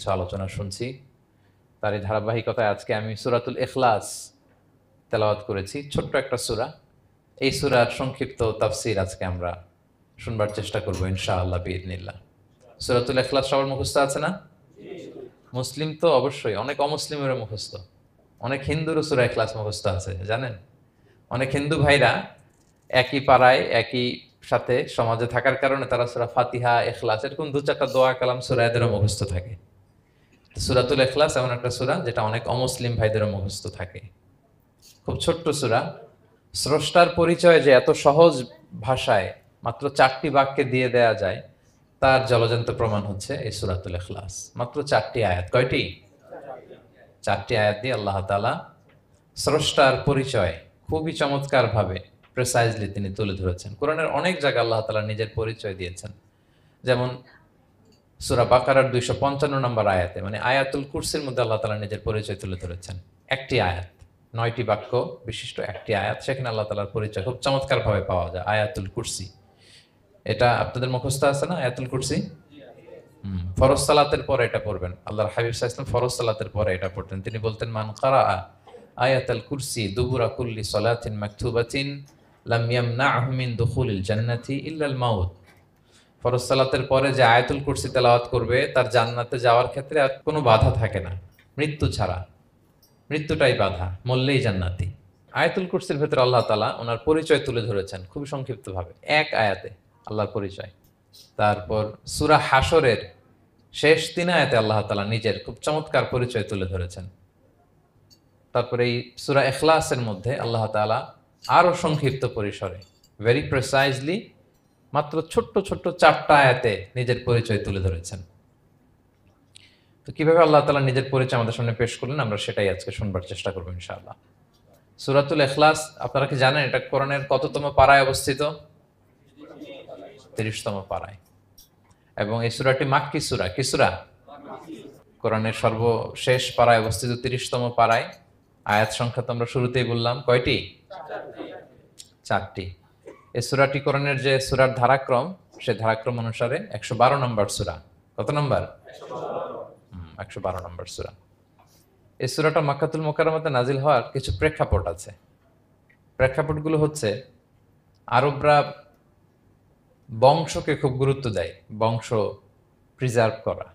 কিছু আলোচনা শুনছি। তারই ধারাবাহিকতায় আজকে আমি সূরাতুল ইখলাস তেলাওয়াত করেছি, ছোট্ট একটা সূরা। এই সূরার সংক্ষিপ্ত তাফসীর আজকে আমরা শুনবার চেষ্টা করব ইনশাআল্লাহ বিইذনিল্লাহ। সূরাতুল ইখলাস সবার মুখস্থ আছে না? মুসলিম তো অবশ্যই, অনেক অমুসলিমেরও মুখস্থ, অনেক হিন্দুরও সূরা ইখলাস মুখস্থ আছে জানেন। অনেক হিন্দু ভাইরা একই পাড়ায় একই সাথে সমাজে থাকার কারণে তারা সূরা ফাতিহা, ইখলাস এরকম দু চারটা দোয়া কালাম সূরা এদেরও মুখস্থ থাকে। সূরাতুল ইখলাস এমন একটা সূরা যেটা অনেক অমুসলিম ভাইদেরও মুখস্থ থাকে। খুব ছোট্ট সূরা। স্রষ্টার পরিচয় যে এত সহজ ভাষায় মাত্র 4টি বাক্যে দিয়ে দেয়া যায়, তার জলজন্ত প্রমাণ হচ্ছে এই সূরাতুল ইখলাস। মাত্র 4টি আয়াত। কয়টি? 4টি আয়াত দিয়ে আল্লাহ তাআলা স্রষ্টার পরিচয় খুবই চমৎকার ভাবে প্রিসাইজলি তিনি তুলে ধরেছেন। কোরআনের অনেক জায়গায় আল্লাহ তাআলা নিজের পরিচয় দিয়েছেন। যেমন সূরা বাকারার 255 নম্বর আয়াতে, মানে আয়াতুল কুরসির মধ্যে আল্লাহ তাআলা নিজের পরিচয় তুলে ধরেছেন। একটি আয়াত, 9টি বাক্য বিশিষ্ট একটি আয়াত, সেখানে আল্লাহ তাআলার পরিচয় খুব চমৎকার ভাবে পাওয়া যায়। আয়াতুল কুরসি, এটা আপনাদের মুখস্থ আছে না? আয়াতুল কুরসি ফরজ সালাতের পরে এটা পড়বেন। আল্লাহর হাবিব সাল্লাল্লাহু আলাইহি ওয়াসাল্লাম ফরজ সালাতের পরে এটা পড়তেন। তিনি বলতেন, মান কারাআ আয়াতুল কুরসি দুবুরা কুল্লি সালাতিন মাকতুবাতিন লাম ইয়ামনাহু মিন দুখুলিল জান্নাতি ইল্লাল মাউত। ফরজ সালাতের পরে যে আয়াতুল কুরসি তেলাওয়াত করবে তার জান্নাতে যাওয়ার ক্ষেত্রে আর কোনো বাধা থাকে না, মৃত্যু ছাড়া। মৃত্যুটাই বাধা, মরলেই জান্নাতি। আয়াতুল কুরসির ভেতরে আল্লাহ তাআলা ওনার পরিচয় তুলে ধরেছেন খুবই সংক্ষিপ্তভাবে, এক আয়াতে আল্লাহর পরিচয়। তারপর সূরা হাশরের শেষ 3 আয়াতে আল্লাহ তাআলা নিজের খুব চমৎকার পরিচয় তুলে ধরেছেন। তারপরে এই সূরা ইখলাসের মধ্যে আল্লাহ তাআলা আরো সংক্ষিপ্ত পরিসরে, ভেরি প্রিসাইজলি, মাত্র ছোট্ট ছোট্ট 4টা আয়াতে নিজের পরিচয় তুলে ধরেছেন। তো কিভাবে আল্লাহ তাআলা নিজের পরিচয় আমাদের সামনে পেশ করলেন, আমরা সেটাই আজকে শুনবার চেষ্টা করবো ইনশাআল্লাহ। সূরাতুল ইখলাস আপনারা কি জানেন এটা কোরআনের কততম পারায় অবস্থিত? 30তম পারায়। এবং এই সূরাটি মাক্কি সূরা। কি সূরা? কোরআনের সর্বশেষ পারায় অবস্থিত 30তম পারায়। আয়াত সংখ্যা তো আমরা শুরুতেই বললাম, কয়টি? 4টি। এই সূরাটি কোরআনের যে সূরার ধারাক্রম, সে ধারাক্রম অনুসারে 112 নম্বর সূরা। কত নম্বর? 112 নম্বর সূরা। এই সূরাটা মক্কাতুল মুকাররমাতে নাজিল হওয়ার কিছু প্রেক্ষাপট আছে। প্রেক্ষাপটগুলো হচ্ছে, আরবরা বংশকে খুব গুরুত্ব দেয়, বংশ প্রিজার্ভ করা,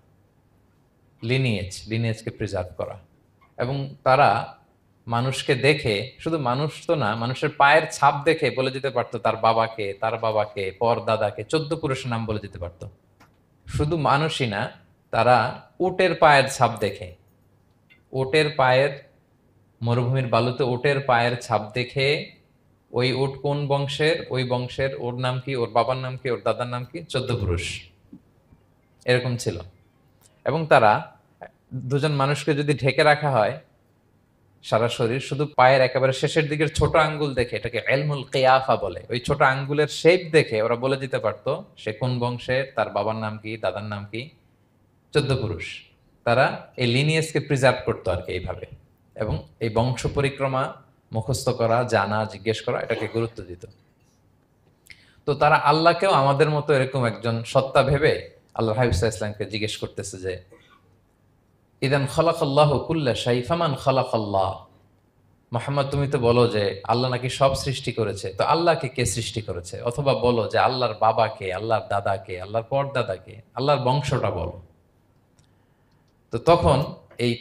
লিনিয়েজকে প্রিজার্ভ করা। এবং তারা মানুষকে দেখে, শুধু মানুষ তো না, মানুষের পায়ের ছাপ দেখে বলে দিতে পারতো তার বাবাকে, তার বাবাকে, পর দাদাকে, 14 পুরুষের নাম বলে দিতে পারতো। শুধু মানুষই না, তারা উটের পায়ের ছাপ দেখে, উটের পায়ের, মরুভূমির বালুতে উটের পায়ের ছাপ দেখে ওই উট কোন বংশের, ওই বংশের ওর নাম কি, ওর বাবার নাম কি, ওর দাদার নাম কি, 14 পুরুষ এরকম ছিল। এবং তারা দুজন মানুষকে যদি ঢেকে রাখা হয় সারা শরীর, শুধু পায়ের একেবারে শেষের দিকের ছোট আঙ্গুল দেখে, এটাকে ইলমুল কিয়াফা বলে, ওই ছোট আঙ্গুলের শেপ দেখে ওরা বলে দিতে পারতো সে কোন বংশের, তার বাবার নাম কি, দাদার নাম কি, 14 পুরুষ। তারা এই লিনিয়েজকে প্রিজার্ভ করতো আর কি এইভাবে। এবং এই বংশ পরিক্রমা মুখস্থ করা, জানা, জিজ্ঞেস করা, এটাকে গুরুত্ব দিত। তো তারা আল্লাহকেও আমাদের মতো এরকম একজন সত্তা ভেবে আল্লাহ হাবিব সাল্লাল্লাহু আলাইহি ওয়াসাল্লামকে জিজ্ঞেস করতেছে যে, ইদান খালাকাল্লাহু কুল্লা শাই ফামান খালাকাল্লাহ। মুহাম্মদ, তুমি তো বলো যে আল্লাহ নাকি সব সৃষ্টি করেছে, তো আল্লাহকে কে সৃষ্টি করেছে? অথবা বলো যে আল্লাহর বাবাকে, আল্লাহর দাদাকে, আল্লাহর পরদাদাকে, আল্লাহর বংশটা বলো। তো তখন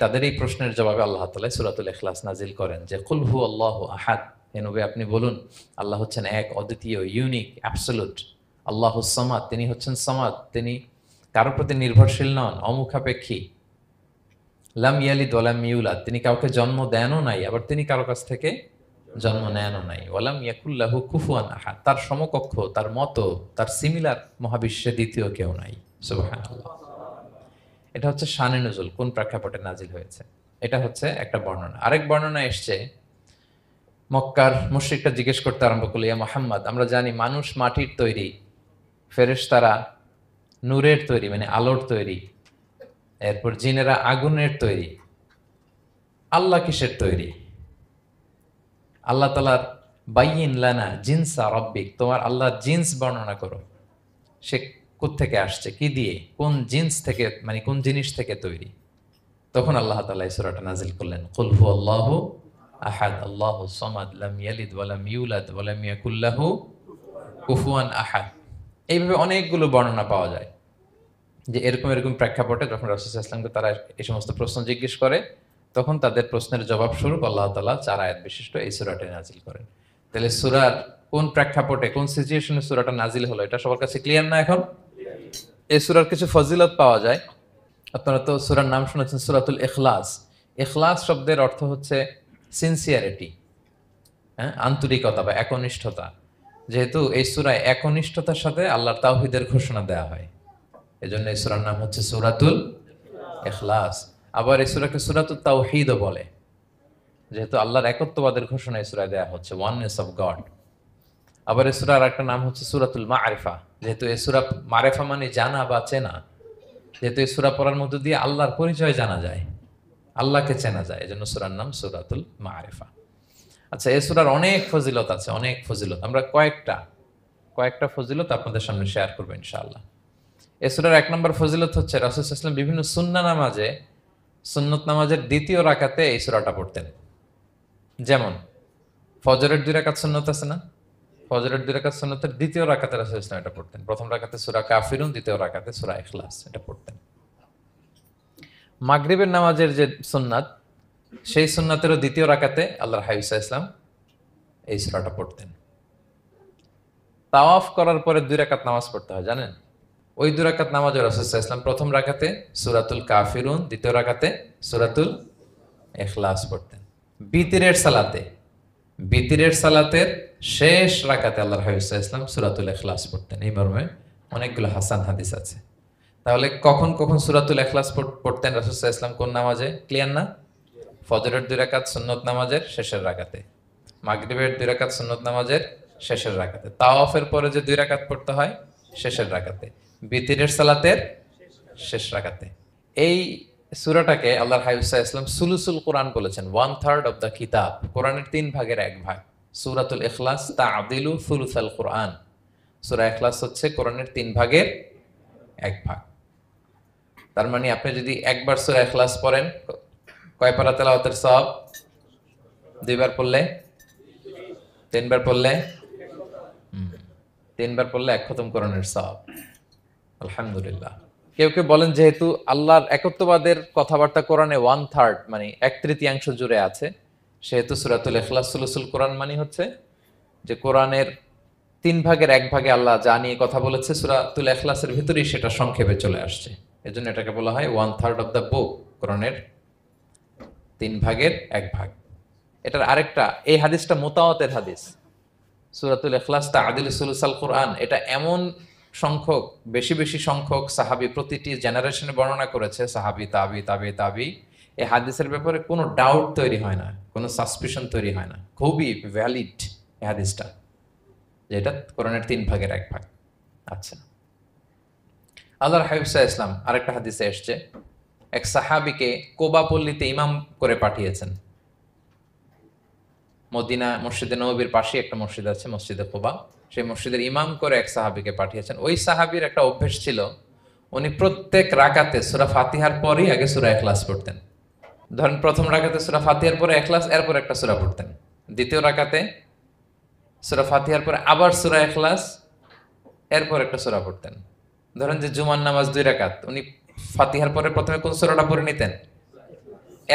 তাদের এই প্রশ্নের জবাবে আল্লাহ তাআলা সূরাতুল ইখলাস নাজিল করেন যে, কুল হু আল্লাহু আহাদ, হে নবী আপনি বলুন আল্লাহ হচ্ছেন এক, অদ্বিতীয়, ইউনিক, অ্যাবসলিউট। আল্লাহুস সামাদ, তিনি হচ্ছেন সামাদ, তিনি কারোর প্রতি নির্ভরশীল নন, অমুখাপেক্ষী। লাম ইয়ালিদ ওয়া লাম ইউলাদ, তিনি কাউকে জন্ম দেনও নাই, আবার তিনি কারো কাছ থেকে জন্ম নেনও নাই। ওয়া লাম ইয়াকুল লাহু কুফুয়ান আহাদ, তার সমকক্ষ, তার মতো, তার সিমিলার মহাবিশ্বে দ্বিতীয় কেউ নাই। সুবহানাল্লাহ। এটা হচ্ছে শানে নুজুল, কোন প্রেক্ষাপটে নাজিল হয়েছে, এটা হচ্ছে একটা বর্ণনা। আরেক বর্ণনা এসছে, মক্কার মুশরিকরা জিজ্ঞেস করতে আরম্ভ করলো, ইয়া মুহাম্মদ, আমরা জানি মানুষ মাটির তৈরি, ফেরেশতারা নূরের তৈরি, মানে আলোর তৈরি, এরপর জিনেরা আগুনের তৈরি, আল্লাহ কিসের তৈরি? আল্লাহ তাআলার বাইয়িন লানা জিনসা রাব্বিক, তোমার আল্লাহর জিন্স বর্ণনা করো। সে কোত্থেকে আসছে, কি দিয়ে, কোন জিন্স থেকে, মানে কোন জিনিস থেকে তৈরি। তখন আল্লাহ তাআলা এই সূরাটা নাজিল করলেন, কুল হুয়াল্লাহু আহাদ আল্লাহুস সামাদ লাম ইয়ালিদ ওয়া লাম ইউলাদ ওয়া লাম ইয়াকুল লাহু কুফুয়ান আহাদ। এইভাবে অনেকগুলো বর্ণনা পাওয়া যায় যে এরকম এরকম প্রেক্ষাপটে যখন রাসূল সাল্লাল্লাহু আলাইহি ওয়াসাল্লামকে তারা এই সমস্ত প্রশ্ন জিজ্ঞেস করে, তখন তাদের প্রশ্নের জবাব স্বরূপ আল্লাহ তাআলা 4 আয়াত বিশিষ্ট এই সূরাটি নাজিল করেন। তাহলে সূরার কোন প্রেক্ষাপটে, কোন সিচুয়েশনে সূরাটা নাজিল হলো, এটা সবার কাছে ক্লিয়ার না এখন? এই সূরার কিছু ফজিলত পাওয়া যায়। আপনারা তো সূরার নাম শুনেছেন সূরাতুল ইখলাস। ইখলাস শব্দের অর্থ হচ্ছে সিনসিয়ারিটি, হ্যাঁ, আন্তরিকতা বা একনিষ্ঠতা। যেহেতু এই সূরায় একনিষ্ঠতার সাথে আল্লাহর তাওহীদের ঘোষণা দেওয়া হয়, এজন্য এই সূরার নাম হচ্ছে সূরাতুল ইখলাস। আবার এই সূরাকে সূরাতুত তাওহীদও বলে, যেহেতু আল্লাহর একত্ববাদের ঘোষণা এই সূরায় দেওয়া হচ্ছে, ওয়াননেস অফ গড। আবার এই সূরার একটা নাম হচ্ছে সূরাতুল মারিফা, যেহেতু এই সূরা মারিফা মানে জানা বা চেনা, যেহেতু এই সূরা পড়ার মধ্য দিয়ে আল্লাহর পরিচয় জানা যায়, আল্লাহকে চেনা যায়, এজন্য সূরার নাম সূরাতুল মারিফা। আচ্ছা, এই সূরার অনেক ফজিলত আছে, অনেক ফজিলত। আমরা কয়েকটা ফজিলত আপনাদের সামনে শেয়ার করবো ইনশাআল্লাহ। এই সূরার 1 নম্বর ফজিলত হচ্ছে রাসূল সাল্লাল্লাহু আলাইহি ওয়াসাল্লাম বিভিন্ন সুন্নত নামাজের দ্বিতীয় রাকাতে এই সূরাটা পড়তেন। যেমন ফজরের 2 রাকাত সুন্নত আছে না, ফজরের 2 রাকাত সুন্নতের দ্বিতীয় রাকাতে রাসূল সাল্লাল্লাহু আলাইহি ওয়াসাল্লাম এটা পড়তেন। প্রথম রাকাতে সূরা কাফিরুন, দ্বিতীয় রাকাতে সূরা ইখলাস এটা পড়তেন। মাগরিবের নামাজের যে সুন্নাত, সেই সুন্নাতেরও দ্বিতীয় রাকাতে আল্লাহর হাবিব সাল্লাল্লাহু আলাইহি ওয়াসাল্লাম এই সূরাটা পড়তেন। তাওয়াফ করার পরে 2 রাকাত নামাজ পড়তে হয়, জানেন? ওই 2 রাকাত নামাজে রাসূল সাল্লাল্লাহু আলাইহি ওয়াসাল্লাম প্রথম রাকাতে সূরাতুল কাফিরুন, দ্বিতীয় রাকাতে সূরাতুল ইখলাস পড়তেন। বিতিরের সালাতের শেষ রাকাতে আল্লাহর হাবিব সাল্লাল্লাহু আলাইহি ওয়াসাল্লাম সূরাতুল ইখলাস পড়তেন। এই মর্মে অনেকগুলো হাসান হাদিস আছে। তাহলে কখন কখন সূরাতুল ইখলাস পড়তেন রাসূল সাল্লাল্লাহু আলাইহি ওয়াসাল্লাম, কোন নামাজে? ক্লিয়ার না? ফজরের 2 রাকাত সুন্নত নামাজের শেষের রাকাতে, মাগরিবের 2 রাকাত সুন্নত নামাজের শেষের রাকাতে, তাওয়াফের পরে যে 2 রাকাত পড়তে হয় শেষের রাকাতে, বিতিরের সালাতের শেষ রাকাতে। এই সূরাটাকে আল্লাহর হাবিব সাল্লাল্লাহু আলাইহি ওয়াসাল্লাম সুলুসুল কোরআন বলেছেন, 1/3 অফ দ্য কিতাব। কোরআনের 3 ভাগের 1 ভাগ। সূরাতুল ইখলাস তা'দিলু সুলুসাল কোরআন। সূরা ইখলাস হচ্ছে কোরআনের 3 ভাগের 1 ভাগ। তার মানে আপনি যদি একবার সূরা ইখলাস পড়েন, কয় পারা তেলাওয়াতের সওয়াব? 2 বার পড়লে, 3 বার পড়লে, 3 বার পড়লে 1 খতম কোরআনের সওয়াব। আলহামদুলিল্লাহ। কেউ কেউ বলেন যেহেতু আল্লাহর একত্ববাদের কথাবার্তা কোরআনে 1/3 মানে 1/3 জুড়ে আছে, সেহেতু সূরাতুল ইখলাস সুলুসুল কোরআন মানে হচ্ছে যে কোরআনের 3 ভাগের 1 ভাগে আল্লাহ যা নিয়ে কথা বলেছে সূরাতুল ইখলাসের ভিতরেই সেটা সংক্ষেপে চলে আসছে। এজন্য এটাকে বলা হয় 1/3 অফ দ্য বুক, কোরআনের 3 ভাগের 1 ভাগ। এটার আরেকটা, এই হাদিসটা মুতাওয়াতির হাদিস। সূরাতুল ইখলাস তা'দিলু সুলুসাল কোরআন, এটা এমন সংখ্যক, বেশি বেশি সংখ্যক সাহাবী প্রতিটি জেনারেশনে বর্ণনা করেছে, সাহাবী, তাবি। এই হাদিসের ব্যাপারে কোনো ডাউট তৈরি হয় না, কোনো সাসপিশন তৈরি হয় না, খুবই ভ্যালিড এই হাদিসটা, যে এটা কোরআনের 3 ভাগের 1 ভাগ। আচ্ছা, আল্লাহর হাবিব সাল্লাল্লাহু আলাইহি ওয়াসাল্লাম আরেকটা হাদিসে এসেছে, এক সাহাবীকে কোবা পল্লীতে ইমাম করে পাঠিয়েছেন। মদিনা মসজিদে নববীর পাশে একটা মসজিদ আছে, মসজিদে কোবা, সেই মসজিদের ইমাম করে এক সাহাবীকে পাঠিয়েছেন। ওই সাহাবীর একটা অভ্যেস ছিল, উনি প্রত্যেক রাকাতে সূরা ফাতিহার পরেই আগে সূরা ইখলাস পড়তেন। ধরেন প্রথম রাকাতে সূরা ফাতিহার পরে ইখলাস, এরপর একটা সূরা পড়তেন। দ্বিতীয় রাকাতে সূরা ফাতিহার পরে আবার সূরা ইখলাস, এরপর একটা সূরা পড়তেন। ধরেন যে জুমার নামাজ 2 রাকাত, উনি ফাতিহার পরে প্রথমে কোন সূরাটা পড়ে নিতেন,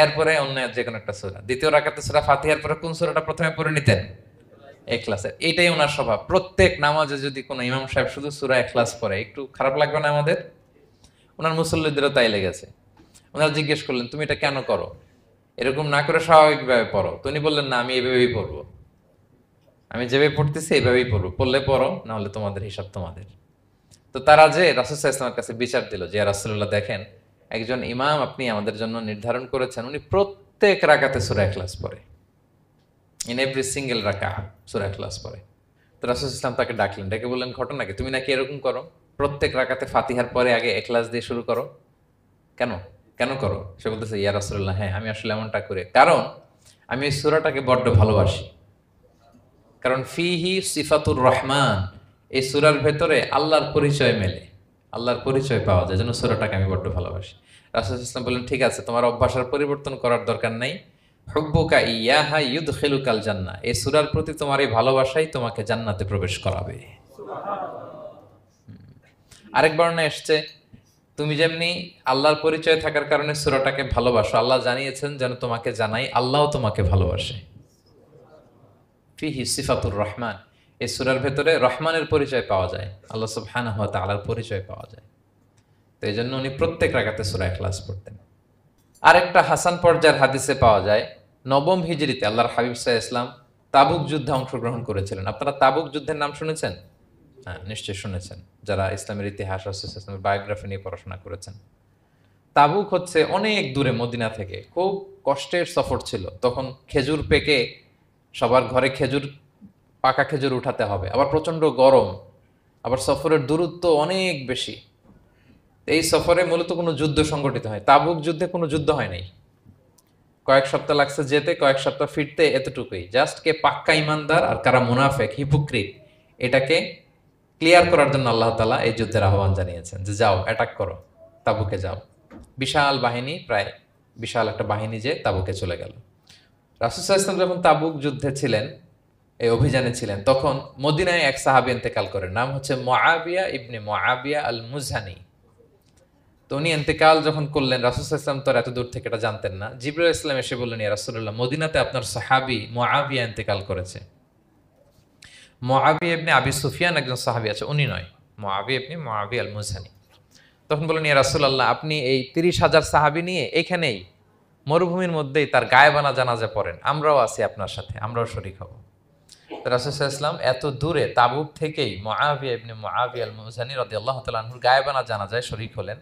এরপরে অন্য যে কোনো একটা সূরা। দ্বিতীয় রাকাতে সূরা ফাতিহার পরে কোন সূরাটা প্রথমে পড়ে নিতেন? ইখলাসের। এইটাই ওনার স্বভাব। প্রত্যেক নামাজে যদি কোনো ইমাম সাহেব শুধু সূরা ইখলাস পড়ে, একটু খারাপ লাগবে না আমাদের? ওনার মুসল্লিদেরও তাই লেগেছে। ওনারা জিজ্ঞেস করলেন, তুমি এটা কেন করো? এরকম না করে স্বাভাবিকভাবে পড়ো। তো উনি বললেন, না, আমি এইভাবেই পড়বো, আমি যেভাবে পড়তেছি এইভাবেই পড়বো, পড়লে পড়ো, না হলে তোমাদের হিসাব তোমাদের। তো তারা যে রাসূল সাল্লাল্লাহু আলাইহি ওয়াসাল্লামের কাছে বিচার দিল যে, ইয়া রাসূলুল্লাহ, দেখেন একজন ইমাম আপনি আমাদের জন্য নির্ধারণ করেছেন, উনি প্রত্যেক রাকাতে সূরা ইখলাস পড়ে, ইন এভরি সিঙ্গেল রাকাত সূরা ইখলাস পড়ে। তো রাসূল সাল্লাল্লাহু আলাইহি ওয়াসাল্লাম তাকে ডাকলেন, ডেকে বললেন, ঘটনা কি, তুমি নাকি এরকম করো, প্রত্যেক রাকাতে ফাতিহার পরে আগে ইখলাস দিয়ে শুরু করো, কেন কেন করো? সে বলতেছে, ইয়া রাসূলুল্লাহ, হ্যাঁ, আমি আসলে এমনটা করি, কারণ আমি এই সূরাটাকে বড্ড ভালোবাসি। কারণ ফিহি সিফাতুর রহমান, এই সূরার ভেতরে আল্লাহর পরিচয় মেলে, আল্লাহর পরিচয় পাওয়া যায়, যেন সূরাটাকে আমি বড্ড ভালোবাসি। রাসূল সাল্লাল্লাহু আলাইহি ওয়াসাল্লাম বললেন, ঠিক আছে, তোমার অভ্যাসের পরিবর্তন করার দরকার নাই। হুব্বুকা ইয়াহা ইউদখিলুকাল জান্নাহ, এই সূরার প্রতি তোমার এই ভালোবাসাই তোমাকে জান্নাতে প্রবেশ করাবে। আরেক বর্ণনায় এসছে, তুমি যেমনি আল্লাহর পরিচয় থাকার কারণে সূরাটাকে ভালোবাসো, আল্লাহ জানিয়েছেন যেন তোমাকে জানাই আল্লাহও তোমাকে ভালোবাসে। ফিহি সিফাতুর রহমান, এই সূরার ভেতরে রহমানের পরিচয় পাওয়া যায়, আল্লাহ সুবহানাহু ওয়া তাআলার পরিচয় পাওয়া যায়। তো এই জন্য উনি প্রত্যেক রাকাতে সূরা ইখলাস পড়তেন। আরেকটা হাসান পর্যায়ের হাদিসে পাওয়া যায়, নবম হিজরিতে আল্লাহর হাবিব সাল্লাল্লাহু আলাইহি ওয়াসাল্লাম তাবুক যুদ্ধে অংশগ্রহণ করেছিলেন। আপনারা তাবুক যুদ্ধের নাম শুনেছেন? হ্যাঁ, নিশ্চয়ই শুনেছেন, যারা ইসলামের ইতিহাস, ইসলামের বায়োগ্রাফি নিয়ে পড়াশোনা করেছেন। তাবুক হচ্ছে অনেক দূরে মদিনা থেকে, খুব কষ্টের সফর ছিল। তখন খেজুর পেকে সবার ঘরে খেজুর, পাকা খেজুর উঠাতে হবে, আবার প্রচণ্ড গরম, আবার সফরের দূরত্ব অনেক বেশি। এই সফরে মূলত কোনো যুদ্ধ সংগঠিত হয়, তাবুক যুদ্ধে কোনো যুদ্ধ হয় নাই। কয়েক সপ্তাহ লাগছে যেতে, কয়েক সপ্তাহ ফিরতে, এতটুকুই। জাস্ট কে পাক্কা ইমানদার আর কারা মুনাফেক, হিপোক্রিট, এটাকে ক্লিয়ার করার জন্য আল্লাহ তাআলা এই যুদ্ধের আহ্বান জানিয়েছেন যে যাও, অ্যাটাক করো, তাবুকে যাও। বিশাল বাহিনী, প্রায় বিশাল একটা বাহিনী যে তাবুকে চলে গেল। রাসূল সাল্লাল্লাহু আলাইহি ওয়াসাল্লাম যখন তাবুক যুদ্ধে ছিলেন, এই অভিযানে ছিলেন, তখন মদিনায় এক সাহাবী ইন্তেকাল করেন, নাম হচ্ছে মুআবিয়া ইবনে মুআবিয়া আল মুজহানি। তো উনি ইন্তেকাল যখন করলেন, রাসূল সাল্লাল্লাহু আলাইহি ওয়াসাল্লাম তো এত দূর থেকে এটা জানতেন না। জিবরাইল ইসলাম এসে বললেন, ইয়া রাসূলুল্লাহ, মদিনাতে আপনার সাহাবী মুআবিয়া ইন্তেকাল করেছে। মুআবিয়া ইবনে আবি সুফিয়ান একজন সাহাবী আছে, উনি নয়, মুআবিয়া ইবনে মুআবিয়া আল মুজহানি। তখন বললেন, ইয়া রাসূলুল্লাহ, আপনি এই ৩০,০০০ সাহাবী নিয়ে এখানেই মরুভূমির মধ্যেই তার গায়েবানা জানাজা পড়েন, আমরাও আছি আপনার সাথে, আমরাও শরীক হব। রাসূল সাল্লাল্লাহু আলাইহি ওয়াসাল্লাম এত দূরে তাবুক থেকেই মুআবিয়া ইবনে মুআবিয়া আল মুজহানি রাদিয়াল্লাহু তাআলা আনহুর গায়েবানা জানাজায় শরীক হলেন।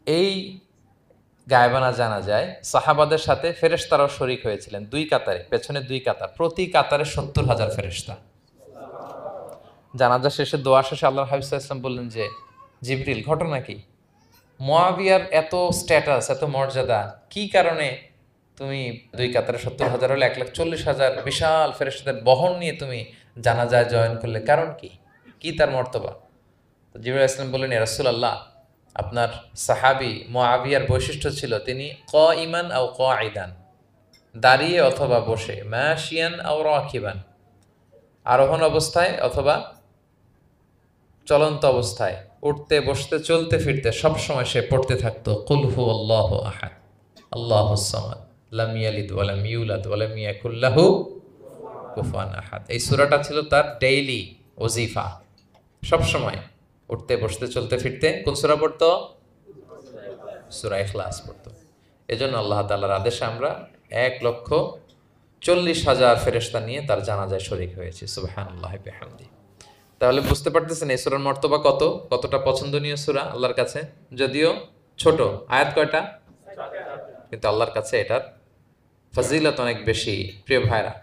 এই গায়েবানা জানাজায় সাহাবাদের সাথে ফেরেশতারাও শরীক হয়েছিলেন, দুই কাতারে, পেছনে দুই কাতার, প্রতি কাতারে ৭০,০০০ ফেরেশতা। জানাজা শেষে, দোয়া শেষে আল্লাহর হাবিব সাল্লাল্লাহু আলাইহি ওয়াসাল্লাম বললেন যে, জিবরিল, ঘটনা কি? মুআবিয়ার এত স্ট্যাটাস, এত মর্যাদা, কি কারণে তুমি দুই কাতারে ৭০,০০০ হলে ১,৪০,০০০ বিশাল ফেরেশতাদের বহন নিয়ে তুমি জানাজায় জয়েন করলে, কারণ কি? কি তার মর্তবা? তো জিবরাইল আলাইহিস সালাম বললেন, ইয়া রাসূলুল্লাহ, আপনার সাহাবী মুআবিয়ার বৈশিষ্ট্য ছিল তিনি কাইমান আও কাঈদান, দাঁড়িয়ে অথবা বসে, মাশিয়ান আও রাকিবান, আরোহণ অবস্থায় অথবা চলন্ত অবস্থায়, উঠতে বসতে চলতে ফিরতে সবসময় সে পড়তে থাকতো কুল হুয়াল্লাহু আহাদ আল্লাহুস সামাদ লাম ইয়ালিদ ওয়া লাম ইউলাদ ওয়া লাম ইয়াকুল লাহু কুফুয়ান আহাদ। এই সূরাটা ছিল তার ডেইলি ওজিফা, সবসময় উঠতে বসতে চলতে ফিরতে কোন সূরা পড়তো? সূরা ইখলাস পড়তো। এজন্য আল্লাহ তাআলার আদেশে আমরা ১,৪০,০০০ ফেরেশতা নিয়ে তার জানাজায় শরীক হয়েছি। সুবহানাল্লাহি বিহামদিহি। তাহলে বুঝতে পারতেছেন এই সূরার মর্তবা কতটা পছন্দনীয় সূরা আল্লাহর কাছে। যদিও ছোট, আয়াত কয়টা? কিন্তু আল্লাহর কাছে এটার ফজিলত অনেক বেশি। প্রিয় ভাইরা,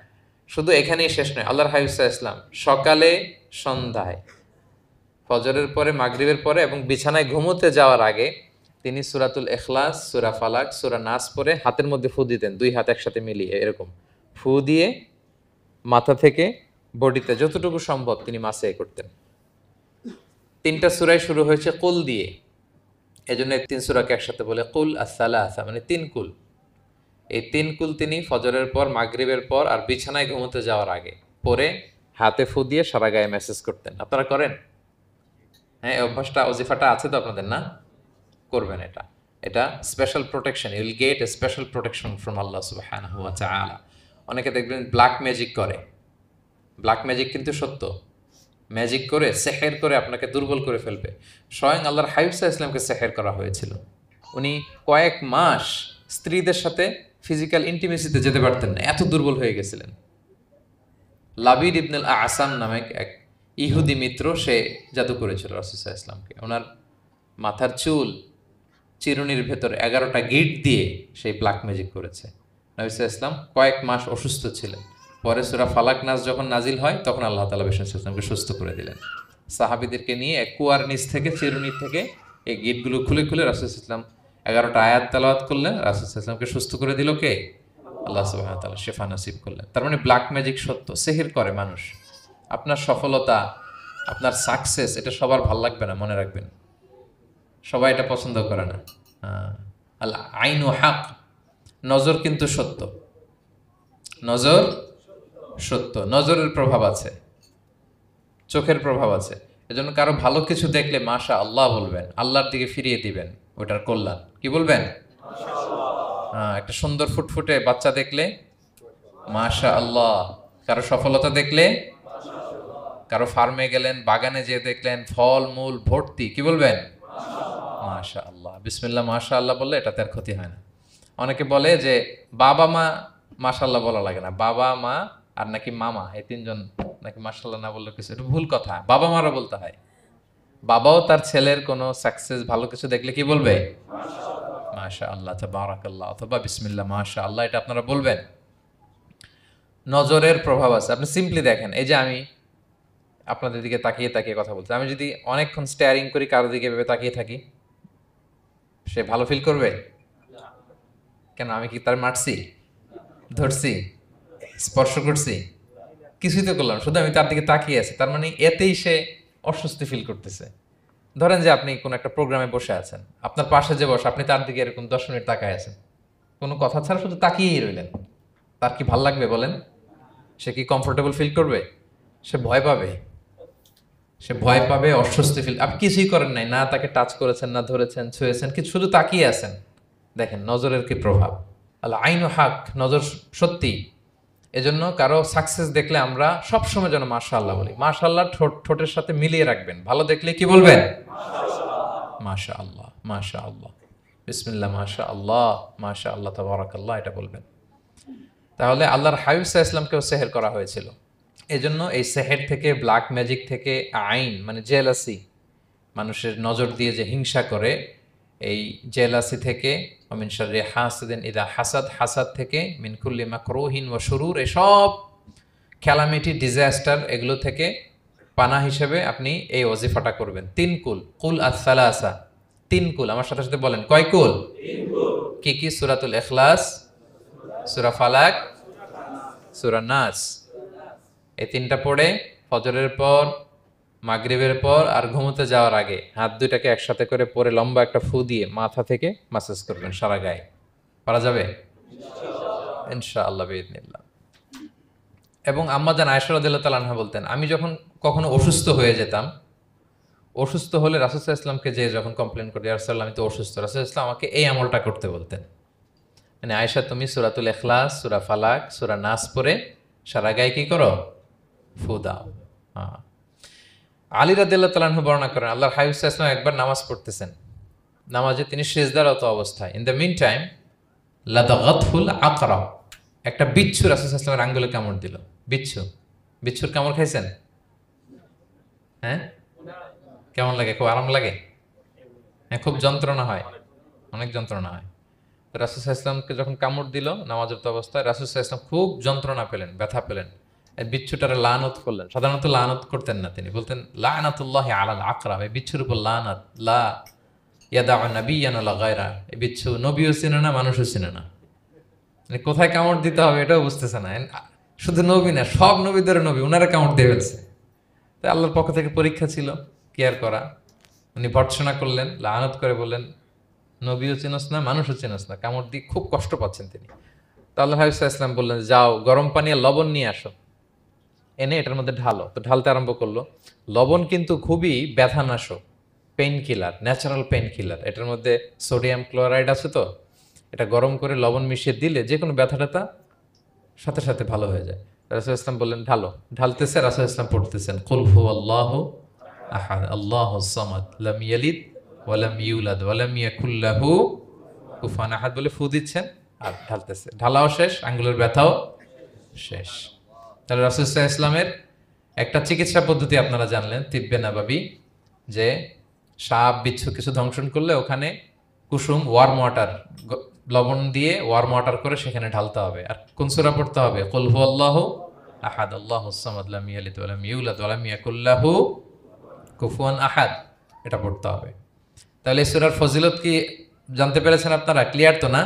শুধু এখানেই শেষ নয়, আল্লাহর হাবিব সাল্লাল্লাহু আলাইহি ওয়াসাল্লাম সকালে, সন্ধ্যায়, ফজরের পরে, মাগরিবের পরে এবং বিছানায় ঘুমোতে যাওয়ার আগে তিনি সূরাতুল ইখলাস, সূরা ফালাক, সূরা নাস পড়ে হাতের মধ্যে ফু দিতেন, দুই হাত একসাথে মিলিয়ে এরকম ফু দিয়ে মাথা থেকে বডিতে যতটুকু সম্ভব তিনি মাসে করতেন। ৩টা সূরাই শুরু হয়েছে কুল দিয়ে, এজন্য ৩ সূরাকে একসাথে বলে কুল আস-সালাসা, মানে ৩ কুল। এই ৩ কুল তিনি ফজরের পর, মাগরিবের পর আর বিছানায় ঘুমোতে যাওয়ার আগে পরে হাতে ফু দিয়ে সারা গায়ে মেসেজ করতেন। আপনারা করেন? হ্যাঁ, অভ্যাসটা, ওজিফাটা আছে তো আপনাদের, না? করবেন এটা। এটা special protection, you will get a special protection from Allah সুবহানাহু ওয়া তাআলা। অনেকে দেখবেন ব্ল্যাক ম্যাজিক করে, ব্ল্যাক ম্যাজিক কিন্তু সত্য, ম্যাজিক করে, সেহের করে আপনাকে দুর্বল করে ফেলবে। স্বয়ং আল্লাহর হাবিব সাল্লাল্লাহু আলাইহি ওয়াসাল্লামকে সেহের করা হয়েছিল। উনি কয়েক মাস স্ত্রীদের সাথে ফিজিক্যাল ইন্টিমেসিতে যেতে পারতেন না, এত দুর্বল হয়ে গেছিলেন। লাবিদ ইবনুল আসাম নামে এক ইহুদি মিত্র, সে জাদু করেছিল রাসূল সাল্লাল্লাহু আলাইহি ওয়াসাল্লামকে। ওনার মাথার চুল, চিরুনির ভেতর 11টা গিট দিয়ে সেই ব্ল্যাক ম্যাজিক করেছে। নবী সাল্লাল্লাহু আলাইহি ওয়াসাল্লাম কয়েক মাস অসুস্থ ছিলেন। পরে সূরা ফালাক নাস যখন নাজিল হয়, তখন আল্লাহ তাআলা বিষ্ণু সাল্লাল্লাহু সুস্থ করে দিলেন। সাহাবীদেরকে নিয়ে এক কুয়ার নিচ থেকে, চিরুনি থেকে এই গিটগুলো খুলে খুলে রাসূল সাল্লাল্লাহু আলাইহি ওয়াসাল্লাম 11টা আয়াত তেলাওয়াত করলেন। রাসূল সাল্লাল্লাহু আলাইহি ওয়াসাল্লামকে সুস্থ করে দিল কে? আল্লাহ সুবহানাহু ওয়া তাআলা শিফা নসিব করলেন। তার মানে ব্ল্যাক ম্যাজিক সত্য, সিহির করে মানুষ। আপনার সফলতা, আপনার সাকসেস, এটা সবার ভাল লাগবে না, মনে রাখবেন। সবাই এটা পছন্দ করে না। আল আইনু হাক, নজর কিন্তু সত্য, নজর সত্য, নজরের প্রভাব আছে, চোখের প্রভাব আছে। এজন্য কারো ভালো কিছু দেখলে মাশা আল্লাহ বলবেন, আল্লাহর দিকে ফিরিয়ে দিবেন ওটার কল্যাণ। কি বলবেন? একটা সুন্দর ফুটফুটে বাচ্চা দেখলে মাশা আল্লাহ, কারো সফলতা দেখলে, কারো ফার্মে গেলেন, বাগানে যেয়ে দেখলেন ফল মূল ভর্তি, কি বলবেন? মাশা আল্লাহ, বিসমিল্লাহ মাশা আল্লাহ বললে এটাতে আর ক্ষতি হয় না। অনেকে বলে যে বাবা মা মাশাআল্লাহ বলা লাগে না, বাবা মা আর নাকি মামা, এই তিনজন নাকি মাশাআল্লাহ না বললে কিছু, এটা ভুল কথা। বাবা মারও বলতে হয়। বাবাও তার ছেলের কোনো সাকসেস ভালো কিছু দেখলে কি বলবে? মাশা আল্লাহ তাবারাকাল্লাহ অথবা বিসমিল্লাহ মাশা আল্লাহ, এটা আপনারা বলবেন। নজরের প্রভাব আছে। আপনি সিম্পলি দেখেন, এই যে আমি আপনাদের দিকে তাকিয়ে তাকিয়ে কথা বলছি, আমি যদি অনেকক্ষণ স্টেয়ারিং করি, কারো দিকে ভেবে তাকিয়ে থাকি, সে ভালো ফিল করবে? কেন, আমি কি তার মারছি, ধরছি, স্পর্শ করছি? কিছুই তো করলাম, শুধু আমি তার দিকে তাকিয়ে আছি, তার মানে এতেই সে অস্বস্তি ফিল করতেছে। ধরেন যে আপনি কোনো একটা প্রোগ্রামে বসে আছেন, আপনার পাশে যে বসে, আপনি তার দিকে এরকম 10 মিনিট তাকায় আছেন, কোনো কথা ছাড়া শুধু তাকিয়েই রইলেন, তার কি ভাল লাগবে বলেন? সে কি কমফোর্টেবল ফিল করবে? সে ভয় পাবে, সে ভয় পাবে, অস্বস্তি ফিল। আপনি কিছুই করেন নাই, না তাকে টাচ করেছেন, না ধরেছেন, ছুঁয়েছেন, কিছু, শুধু তাকিয়ে আছেন। দেখেন নজরের কি প্রভাব। আল্লাহ আইনু হাক, নজর সত্যি। এজন্য কারো সাকসেস দেখলে আমরা সবসময় যেন মাশাআল্লাহ বলি। মাশাআল্লাহ ঠোঁটের সাথে মিলিয়ে রাখবেন। ভালো দেখলে কি বলবেন? মাশাআল্লাহ, মাশাআল্লাহ, বিসমিল্লাহ মাশাআল্লাহ, মাশাআল্লাহ তাবারাকাল্লাহ, এটা বলবেন। তাহলে আল্লাহর হাবিব সাল্লাল্লাহু আলাইহি ওয়াসাল্লামকেও সেহের করা হয়েছিল। এজন্য এই সেহের থেকে, ব্ল্যাক ম্যাজিক থেকে, আইন মানে জেলাসি, মানুষের নজর দিয়ে যে হিংসা করে, এই জেলাসি থেকে, মিন শাররি হাসিদিন ইযা হাসাদ, হাসাদ থেকে, মিন কুল্লি মাকরুহিন ওয়া শুরুর, এসব ক্যালামিটি, ডিজাস্টার, এগুলো থেকে পানা হিসেবে আপনি এই ওয়াজিফাটা করবেন। 3 কুল, কুল আস-সালাসা, 3 কুল। আমার সাথে সাথে বলেন, কয় কুল? 3 কুল। কি কি? সূরাতুল ইখলাস, সূরা ফালাক, সূরা নাস। এই 3টা পড়ে ফজরের পর, মাগরিবের পর আর ঘুমোতে যাওয়ার আগে হাত দুইটাকে একসাথে করে পরে লম্বা একটা ফু দিয়ে মাথা থেকে মাসাজ করবেন সারা গায়ে। পারা যাবে ইনশাআল্লাহ বিইذنিল্লাহ। এবং আম্মা জান আয়েশা রাদিয়াল্লাহু তাআলা আনহা বলতেন, আমি যখন কখনো অসুস্থ হয়ে যেতাম, অসুস্থ হলে রাসূল সাল্লাল্লাহু আলাইহি ওয়াসাল্লামকে যে যখন কমপ্লেইন করি, ইয়া রাসূলুল্লাহ আমি তো অসুস্থ, রাসূল সাল্লাল্লাহু আলাইহি ওয়াসাল্লাম আমাকে এই আমলটা করতে বলতেন। মানে আয়েশা, তুমি সূরাতুল ইখলাস, সূরা ফালাক, সূরা নাস পড়ে সারা গায়ে কি করো? ফু দাও। হ্যাঁ। আলী রাদিয়াল্লাহু তাআলা আনহু বর্ণনা করেন, আল্লাহর হাবিব সাল্লাল্লাহু আলাইহি ওয়াসাল্লাম একবার নামাজ পড়তেছেন, নামাজে তিনি সিজদারত অবস্থায়, ইন দ্য মিন টাইম লাদাগাতহুল আকরা, একটা বিচ্ছু রাসূল সাল্লাল্লাহু আলাইহি ওয়াসাল্লামের আঙ্গুলে কামড় দিল। বিচ্ছু, বিচ্ছুর কামড় খাইছেন? হ্যাঁ, কেমন লাগে? খুব আরাম লাগে? হ্যাঁ, খুব যন্ত্রণা হয়, অনেক যন্ত্রণা হয়। তো রাসূল সাল্লাল্লাহু আলাইহি ওয়াসাল্লামকে যখন কামড় দিল নামাজরত অবস্থায়, রাসূল সাল্লাল্লাহু আলাইহি ওয়াসাল্লাম খুব যন্ত্রণা পেলেন, ব্যথা পেলেন। এই বিচ্ছুটারে লানত করলেন। সাধারণত লানত করতেন না, তিনি বলতেন লানাতুল্লাহি আলাল আকরা, এই বিচ্ছুর উপর লানাত, লা ইয়াদাউ নাবিয়ান ওয়ালা গায়রা। এই বিচ্ছু নবীও চিনে না, মানুষও চিনে না, মানে কোথায় কামড় দিতে হবে এটাও বুঝতেছে না। শুধু নবী না, সব নবীদের নবী, উনারা কামড় দিয়ে ফেলছে। তাই আল্লাহর পক্ষ থেকে পরীক্ষা ছিল, কেয়ার করা। উনি ভর্ৎসনা করলেন, লানত করে বললেন, নবীও চিনস না, মানুষও চিনস না, কামড় দিয়ে খুব কষ্ট পাচ্ছেন তিনি। তো আল্লাহ হাবিব সাল্লাল্লাহু আলাইহি ওয়াসাল্লাম বললেন, যাও গরম পানি আর লবণ নিয়ে আসো, এনে এটার মধ্যে ঢালো। তো ঢালতে আরম্ভ করলো। লবণ কিন্তু খুবই ব্যথানাশক, painkiller, natural painkiller. এটার মধ্যে সোডিয়াম ক্লোরাইড আছে, তো এটা গরম করে লবণ মিশিয়ে দিলে যে কোনো ব্যথা ট্যাথা সাথে সাথে ভালো হয়ে যায়। রাসূল ইসলাম বললেন ঢালো। ঢালতেছে, রাসূল ইসলাম পড়তেছেন কুল হুয়াল্লাহু আহাদ আল্লাহুস সামাদ লাম ইয়ালিদ ওয়া লাম ইউলাদ ওয়া লাম ইয়াকুল লাহু কুফুয়ান আহাদ বলে ফু দিচ্ছেন আর ঢালতেছে। ঢালাও শেষ, আঙ্গুলের ব্যথাও শেষ। তাহলে রাসূল সাল্লাল্লাহু আলাইহি ওয়াসাল্লামের একটা চিকিৎসা পদ্ধতি আপনারা জানলেন, তিব্বে নাবাবী, যে সাপ বিচ্ছু কিছু ধ্বংসন করলে ওখানে কুসুম ওয়ার্ম ওয়াটার, লবণ দিয়ে ওয়ার্ম ওয়াটার করে সেখানে ঢালতে হবে। আর কোন সূরা পড়তে হবে? কুল হুয়াল্লাহু আহাদ আল্লাহুস সামাদ লাম ইয়ালিদ ওয়া লাম ইউলাদ ওয়া লাম ইয়াকুল লাহু কুফুয়ান আহাদ, এটা পড়তে হবে। তাহলে এই সূরার ফজিলত কি জানতে পেরেছেন আপনারা? ক্লিয়ার তো না?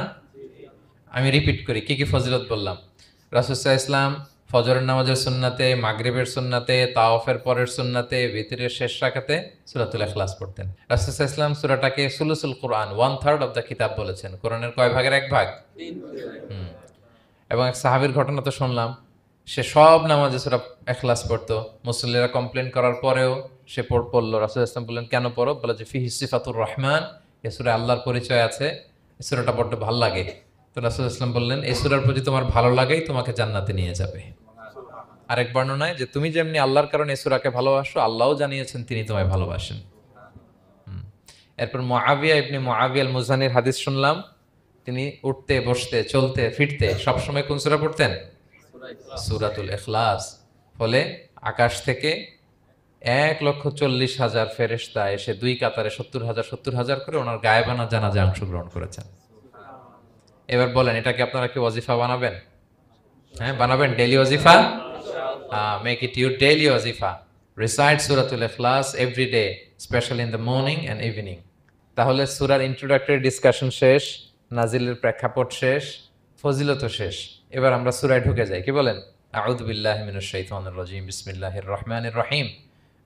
আমি রিপিট করি কি কি ফজিলত বললাম। রাসূল সাল্লাল্লাহু আলাইহি ওয়াসাল্লাম ফজরের নামাজের সুন্নাতে, মাগরিবের সুন্নাতে, তাওয়াফের পরের সুন্নাতে, ভিতরের শেষ রাকাতে সূরাতুল ইখলাস পড়তেন। রাসূল সাল্লাল্লাহু আলাইহি ওয়াসাল্লাম সূরাটাকে সুলুসুল কোরআন, 1/3 অফ দ্য কিতাব বলেছেন। কোরআনের কয় ভাগের এক ভাগ? 3 ভাগ। এবং এক সাহাবীর ঘটনা তো শুনলাম, সে সব নামাজে সূরা ইখলাস পড়তো। মুসল্লিরা কমপ্লেন করার পরেও সে পড়লো। রাসূল সাল্লাল্লাহু আলাইহি ওয়াসাল্লাম বললেন, কেন পড়ো? বলে যে ফিহি সিফাতুর রহমান, এই সূরায় আল্লাহর পরিচয় আছে, এই সূরাটা বড্ড ভালো লাগে। তো রাসূল সাল্লাল্লাহু আলাইহি ওয়াসাল্লাম বললেন, এই সূরার প্রতি তোমার ভালো লাগাই তোমাকে জান্নাতে নিয়ে যাবে। আরেক বর্ণনায় যে তুমি যেমনি আল্লাহর কারণে এই সূরাকে ভালোবাসো, আল্লাহও জানিয়েছেন তিনি তোমায় ভালোবাসেন। এরপর মুআবিয়া ইবনে মুআবিয়া আল মুজানির হাদিস শুনলাম, তিনি উঠতে বসতে চলতে ফিরতে সবসময় কোন সূরা পড়তেন? সূরাতুল ইখলাস। ফলে আকাশ থেকে 1,40,000 ফেরেশতা এসে দুই কাতারে 70,000 করে ওনার গায়েবানা জানাজায় অংশগ্রহণ করেছেন। এবার বলেন, এটাকে আপনারা কি ওয়াজিফা বানাবেন? হ্যাঁ, বানাবেন daily ওয়াজিফা? Make it your daily wazifa. Recite Suratul Ikhlas every day, especially in the morning and evening. তাহলে সূরার ইন্ট্রোডাক্টরি ডিসকাশন শেষ, নাজিলের প্রেক্ষাপট শেষ, ফজিলত শেষ। এবার আমরা সূরায় ঢুকে যাই। কি বলেন? আউযু বিল্লাহি মিনাশ শাইতানির রাজীম, বিসমিল্লাহির রহমানির রহিম।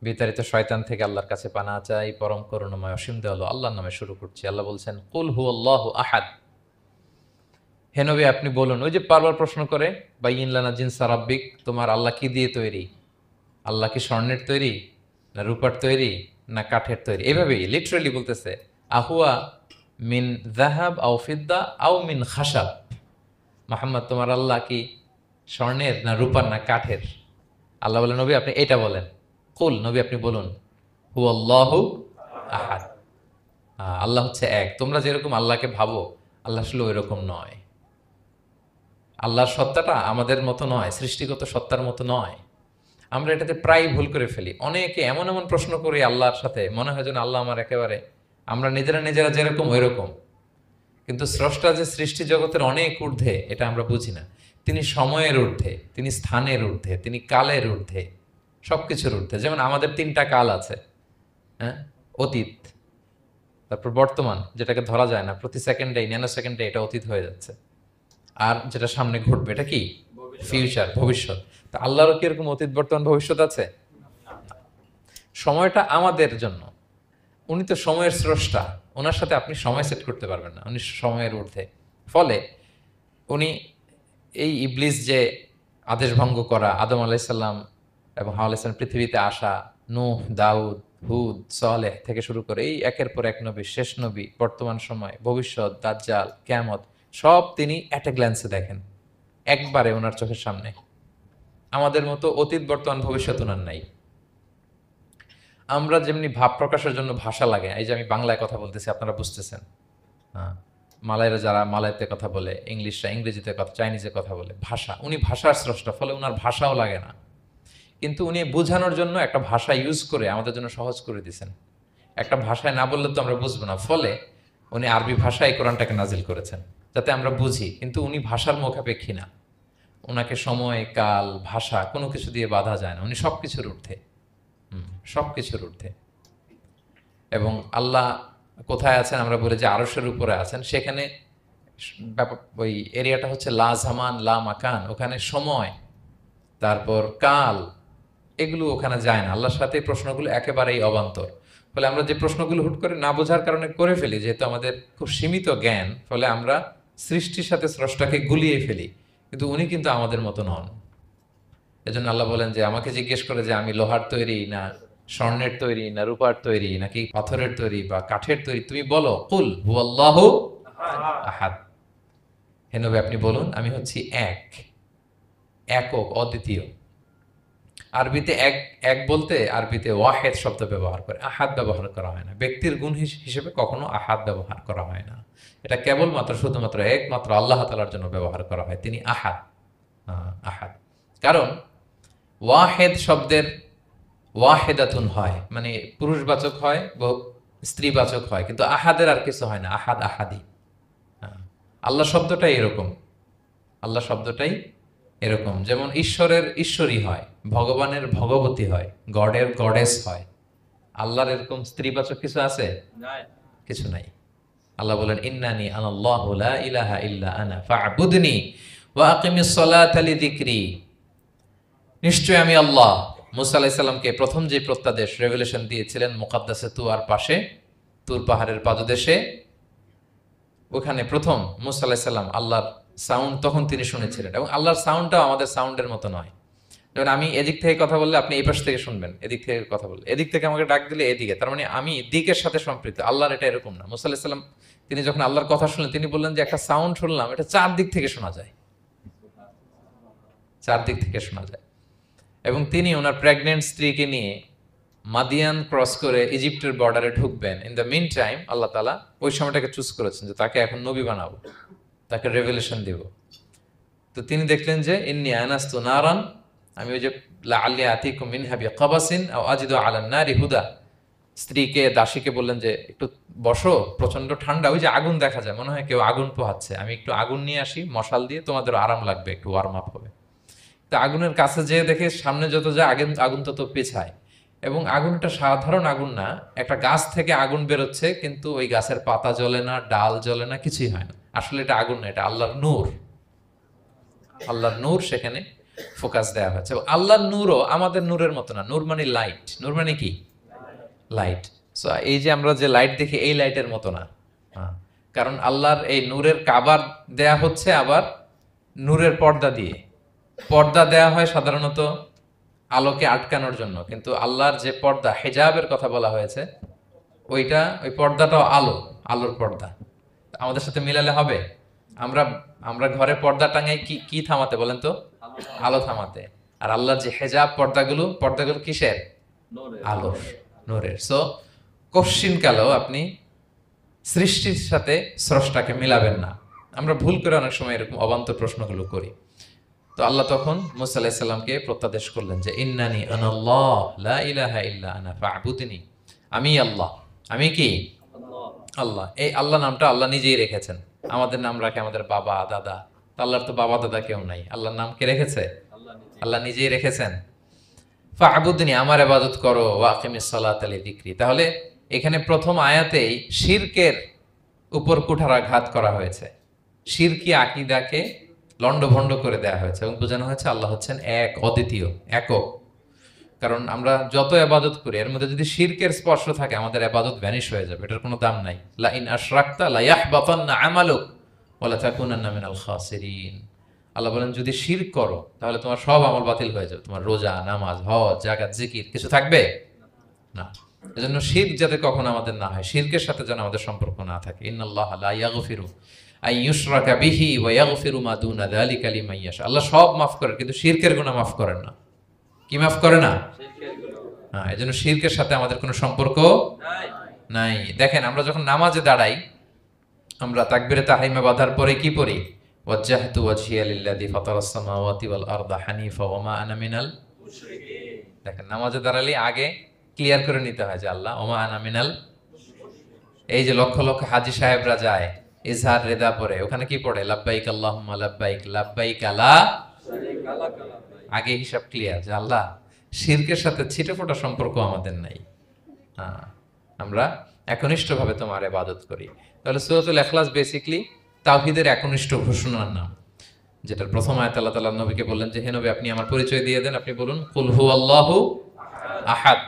বিতাড়িত শয়তান থেকে আল্লাহর কাছে পানাহ চাই, পরম করুণাময় অসীম দয়ালু আল্লাহর নামে শুরু করছি। আল্লাহ বলছেন, কুল হুয়াল্লাহু আহাদ। হে নবী আপনি বলুন, ওই যে বারবার প্রশ্ন করে, বাইয়িন লানা জিনসা রাব্বিক, তোমার আল্লাহ কি দিয়ে তৈরি? আল্লাহ কি স্বর্ণের তৈরি, না রূপার তৈরি, না কাঠের তৈরি? এভাবেই লিটারালি বলতেছে, আহুয়া মিন যাহাব আও ফিদ্দা আও মিন খাশাব। মুহাম্মদ তোমার আল্লাহ কি স্বর্ণের, না রূপার, না কাঠের? আল্লাহ বলেন, নবী আপনি এটা বলেন। কুল, নবী আপনি বলুন, হুয়াল্লাহু আহাদ, আল্লাহ হচ্ছে এক। তোমরা যেরকম আল্লাহকে ভাবো, আল্লাহ আসলে ওই রকম নয়। আল্লাহর সত্তাটা আমাদের মতো নয়, সৃষ্টিগত সত্তার মতো নয়। আমরা এটাতে প্রায় ভুল করে ফেলি। অনেকে এমন এমন প্রশ্ন করি আল্লাহর সাথে, মনে হয় যেন আল্লাহ আমার একেবারে, আমরা নিজেরা যেরকম ওই রকম। কিন্তু স্রষ্টা যে সৃষ্টি জগতের অনেক ঊর্ধ্বে, এটা আমরা বুঝি না। তিনি সময়ের ঊর্ধ্বে, তিনি স্থানের ঊর্ধ্বে, তিনি কালের ঊর্ধ্বে, সবকিছুর ঊর্ধ্বে। যেমন আমাদের 3টা কাল আছে, হ্যাঁ, অতীত, তারপর বর্তমান, যেটাকে ধরা যায় না, প্রতি সেকেন্ডে, ন্যানো সেকেন্ডে এটা অতীত হয়ে যাচ্ছে। আর যেটা সামনে ঘটবে এটা কি? ফিউচার, ভবিষ্যৎ। তা আল্লাহরও কি এরকম অতীত, বর্তমান, ভবিষ্যৎ আছে? সময়টা আমাদের জন্য। উনি তো সময়ের স্রষ্টা, ওনার সাথে আপনি সময় সেট করতে পারবেন না, উনি সময়ের ঊর্ধ্বে। ফলে উনি এই ইবলিস যে আদেশ ভঙ্গ করা, আদম আলাইসাল্লাম এবং হাওয়া আলাইসাল্লাম পৃথিবীতে আসা, নূহ, দাউদ, হুদ, সালেহ থেকে শুরু করে এই একের পর এক নবী, শেষ নবী, বর্তমান সময়, ভবিষ্যৎ, দাজ্জাল, কিয়ামত, সব তিনি অ্যাট এ গ্ল্যান্সে দেখেন, একবারে ওনার চোখের সামনে। আমাদের মতো অতীত, বর্তমান, ভবিষ্যৎ ওনার নাই। আমরা যেমনি ভাব প্রকাশের জন্য ভাষা লাগে, এই যে আমি বাংলায় কথা বলতেছি আপনারা বুঝতেছেন, হ্যাঁ, মালাইরা যারা মালাইতে কথা বলে, ইংলিশরা ইংরেজিতে কথা, চাইনিজে কথা বলে, ভাষা, উনি ভাষার স্রষ্টা, ফলে ওনার ভাষাও লাগে না। কিন্তু উনি বোঝানোর জন্য একটা ভাষা ইউজ করে আমাদের জন্য সহজ করে দিয়েছেন। একটা ভাষায় না বললে তো আমরা বুঝবো না, ফলে উনি আরবি ভাষায় কোরআনটাকে নাজিল করেছেন যাতে আমরা বুঝি। কিন্তু উনি ভাষার মুখাপেক্ষী না, ওনাকে সময়, কাল, ভাষা কোনো কিছু দিয়ে বাধা যায় না, উনি সব কিছুর ঊর্ধ্বে, সব কিছুর ঊর্ধ্বে। এবং আল্লাহ কোথায় আছেন? আমরা বলি যে আরশের উপরে আছেন। সেখানে ওই এরিয়াটা হচ্ছে লা জামান লা মাকান, ওখানে সময়, তারপর কাল, এগুলো ওখানে যায় না। আল্লাহর সাথে এই প্রশ্নগুলো একেবারেই অবান্তর। ফলে আমরা যে প্রশ্নগুলো হুট করে না বোঝার কারণে করে ফেলি, যেহেতু আমাদের খুব সীমিত জ্ঞান, ফলে আমরা সৃষ্টির সাথে স্রষ্টাকে গুলিয়ে ফেলি। কিন্তু উনি কিন্তু আমাদের মতো নন। এজন্য আল্লাহ বলেন যে আমাকে জিজ্ঞেস করে যে আমি লোহার তৈরি, না স্বর্ণের তৈরি, না রূপার তৈরি, নাকি পাথরের তৈরি বা কাঠের তৈরি, তুমি বলো, কুল হুয়াল্লাহু আহাদ। হে নবী আপনি বলুন, আমি হচ্ছি এক, একক, অদ্বিতীয়। আরবিতে এক, এক বলতে আরবিতে ওয়াহেদ শব্দ ব্যবহার করে, আহাদ ব্যবহার করা হয় না। ব্যক্তির গুণ হিসেবে কখনো আহাদ ব্যবহার করা হয় না। এটা কেবলমাত্র শুধুমাত্র একমাত্র আল্লাহ তাআলার জন্য ব্যবহার করা হয়, তিনি আহাদ। আহাদ কারণ ওয়াহেদ শব্দের ওয়াহেদাতুন হয়, মানে পুরুষবাচক হয়, স্ত্রীবাচক হয়, কিন্তু আহাদের আর কিছু হয় না, আহাদ, আহাদি। আল্লাহ শব্দটাই এরকম, আল্লাহ শব্দটাই এরকম। যেমন ঈশ্বরের ঈশ্বরী হয়, ভগবানের ভগবতী হয়, গডের গডেস হয়। আল্লাহর এরকম স্ত্রীবাচক কিছু আছে? কিছু নাই। আল্লাহ বলেন, ইন্নানি আনাল্লাহু লা ইলাহা ইল্লা আনা ফা'বুদনি ওয়া আকিমিস সালাতা লিযিকরি। নিশ্চয় আমি আল্লাহ। মুসা আলাইহিস সালামকে প্রথম যে প্রত্যাদেশ রেভেলেশন দিয়েছিলেন মুকাদ্দাসে তুয়ার পাশে, তুর পাহাড়ের পাদদেশে, ওখানে প্রথম মুসা আলাইহিস সালাম আল্লাহর সাউন্ড তখন তিনি শুনেছিলেন। এবং আল্লাহর সাউন্ডটাও আমাদের সাউন্ডের মতো নয়। যেমন আমি এদিক থেকে কথা বললে আপনি এই পাশ থেকে শুনবেন, এদিক থেকে কথা বললে এদিক থেকে আমাকে ডাক দিলে এদিকে, তার মানে আমি দিকের সাথে সম্পৃক্ত। আল্লাহর এটা এরকম না। মুসা আলাইহিস সালাম তিনি যখন আল্লাহর কথা শুনলেন তিনি বললেন যে একটা সাউন্ড শুনলাম, এটা চারদিক থেকে শোনা যায়, চারদিক থেকে শোনা যায়। এবং তিনি ওনার প্রেগনেন্ট স্ত্রীকে নিয়ে মাদিয়ান ক্রস করে ইজিপ্টের বর্ডারে ঢুকবেন। ইন দ্য মিন টাইম আল্লাহ তাআলা ওই সময়টাকে চুজ করেছেন যে তাকে এখন নবী বানাবো, তাকে রেভেলেশন দিব। তো তিনি দেখলেন যে ইন্নী আনাস্তু নারান, আমি ওই যে লাআল্লি আতিকুম মিনহা বিকাবাসিন আও আজিদু আলান নারি হুদা, স্ত্রীকে দাসীকে বললেন যে একটু বসো, প্রচন্ড ঠান্ডা, ওই যে আগুন দেখা যায়, মনে হয় কেউ আগুন পোহাচ্ছে, আমি একটু আগুন নিয়ে আসি মশাল দিয়ে, তোমাদের আরাম লাগবে, একটু ওয়ার্ম আপ হবে। তো আগুনের কাছে যেয়ে দেখে সামনে যত যায় আগুন তত পেছায়। এবং আগুনটা সাধারণ আগুন না, একটা গাছ থেকে আগুন বেরোচ্ছে, কিন্তু ওই গাছের পাতা জ্বলে না, ডাল জ্বলে না, কিছুই হয় না। আসলে এটা আগুন না, এটা আল্লাহর নূর। আল্লাহর নূর সেখানে ফোকাস দেওয়া হয়েছে। আল্লাহর নূরও আমাদের নূরের মতো না। নূর মানে লাইট। নূর মানে কি? লাইট। সো এই যে আমরা যে লাইট দেখি এই লাইটের মতো না। কারণ আল্লাহর এই নূরের কাবার দেয়া হচ্ছে আবার নূরের পর্দা দিয়ে। পর্দা দেয়া হয় সাধারণত আলোকে আটকানোর জন্য, কিন্তু আল্লাহর যে পর্দা, হেজাবের কথা বলা হয়েছে, ওই পর্দাটাও আলোর পর্দা। আমাদের সাথে মিলালে হবে? আমরা ঘরে পর্দা টাঙাই কি থামাতে বলেন তো? আলো থামাতে। আর আল্লাহর যে হেজাব পর্দাগুলো কিসের? আলোর, নূরের। সো কশ্চিন কালেও আপনি সৃষ্টির সাথে স্রষ্টাকে মিলাবেন না। আমরা ভুল করে অনেক সময় এরকম অবান্তর প্রশ্নগুলো করি। তো আল্লাহ তখন মুসা আলাইহিস সালামকে প্রত্যাদেশ করলেন যে ইন্নানি আনাল্লাহ লা ইলাহা ইল্লা আনা ফা'বুদনি, আমি আল্লাহ। আমি কি? আল্লাহ। এই আল্লাহ নামটা আল্লাহ নিজেই রেখেছেন। আমাদের নাম রাখে আমাদের বাবা দাদা, আল্লাহর তো বাবা দাদা কেউ নাই। আল্লাহর নাম কে রেখেছে? আল্লাহ নিজেই রেখেছেন। ফা'বুদনি, আমার ইবাদত করো, ওয়া আকিমিস সালাতা লিযিকরি। তাহলে এখানে প্রথম আয়াতেই শিরকের উপর কুঠারাঘাত করা হয়েছে, শিরকি আকীদাকে লন্ডভন্ড করে দেয়া হয়েছে এবং বোঝানো হয়েছে আল্লাহ হচ্ছেন এক, অদ্বিতীয়, একক। কারণ আমরা যত ইবাদত করি এর মধ্যে যদি শিরকের স্পর্শ থাকে আমাদের ইবাদত ভ্যানিশ হয়ে যাবে, এটার কোনো দাম নাই। লা ইন আশরাকতা লা ইয়াহবাতান্না আমালুক ওয়া লা তাকুনান্না মিনাল খাসিরিন। আল্লাহ বলেন যদি শিরক করো তাহলে তোমার সব আমল বাতিল হয়ে যাবে, তোমার রোজা, নামাজ, হজ, যাকাত, জিকির কিছু থাকবে না। এজন্য শিরক যাতে কখনো আমাদের না হয়, শিরকের সাথে যেন আমাদের সম্পর্ক না থাকে। ইন্নাল্লাহা লা ইয়াগফিরু আন ইউশরাকা বিহি ওয়া ইয়াগফিরু মা দুনা যালিকা লিমান ইয়াশা। আল্লাহ সব মাফ করেন কিন্তু শিরকের গুনাহ মাফ করেন না। কি মাফ করে না? হ্যাঁ, এজন্য শিরকের সাথে আমাদের কোনো সম্পর্ক নাই। দেখেন আমরা যখন নামাজে দাঁড়াই, আমরা তাকবীরে তাহরিমা বাঁধার পরে কি পড়ি? ওয়াজ্জাহতু ওয়াজহিয়া লিল্লাযী ফাতারাস সামাওয়াতি ওয়াল আরদা হানিফা ওয়া মা আনা মিনাল মুশরিকিন। দেখেন নামাজে দাঁড়ালে আগে ক্লিয়ার করে নিতে হয় যে আল্লাহ ওয়া মা আনা মিনাল। এই যে লক্ষ লক্ষ হাজী সাহেবরা যায় ইজহার রেদা পরে, ওখানে কি পড়ে? লাব্বাইক আল্লাহুম্মা লাব্বাইক লাব্বাইক লা শারীকা লাক। আগে হিসাব ক্লিয়ার যে আল্লাহ শিরকের সাথে ছিটেফোঁটা সম্পর্ক আমাদের নাই। আমরা একনিষ্ঠভাবে তোমার ইবাদত করি। তাহলে সূরাতুল ইখলাস বেসিক্যালি তাওহীদের একনিষ্ঠ ঘোষণার নাম, যেটার প্রথম আয়াত আল্লাহ তাআলা নবীকে বললেন যে হে নবী আপনি আমার পরিচয় দিয়ে দেন, আপনি বলুন কুল হুয়াল্লাহু আহাদ,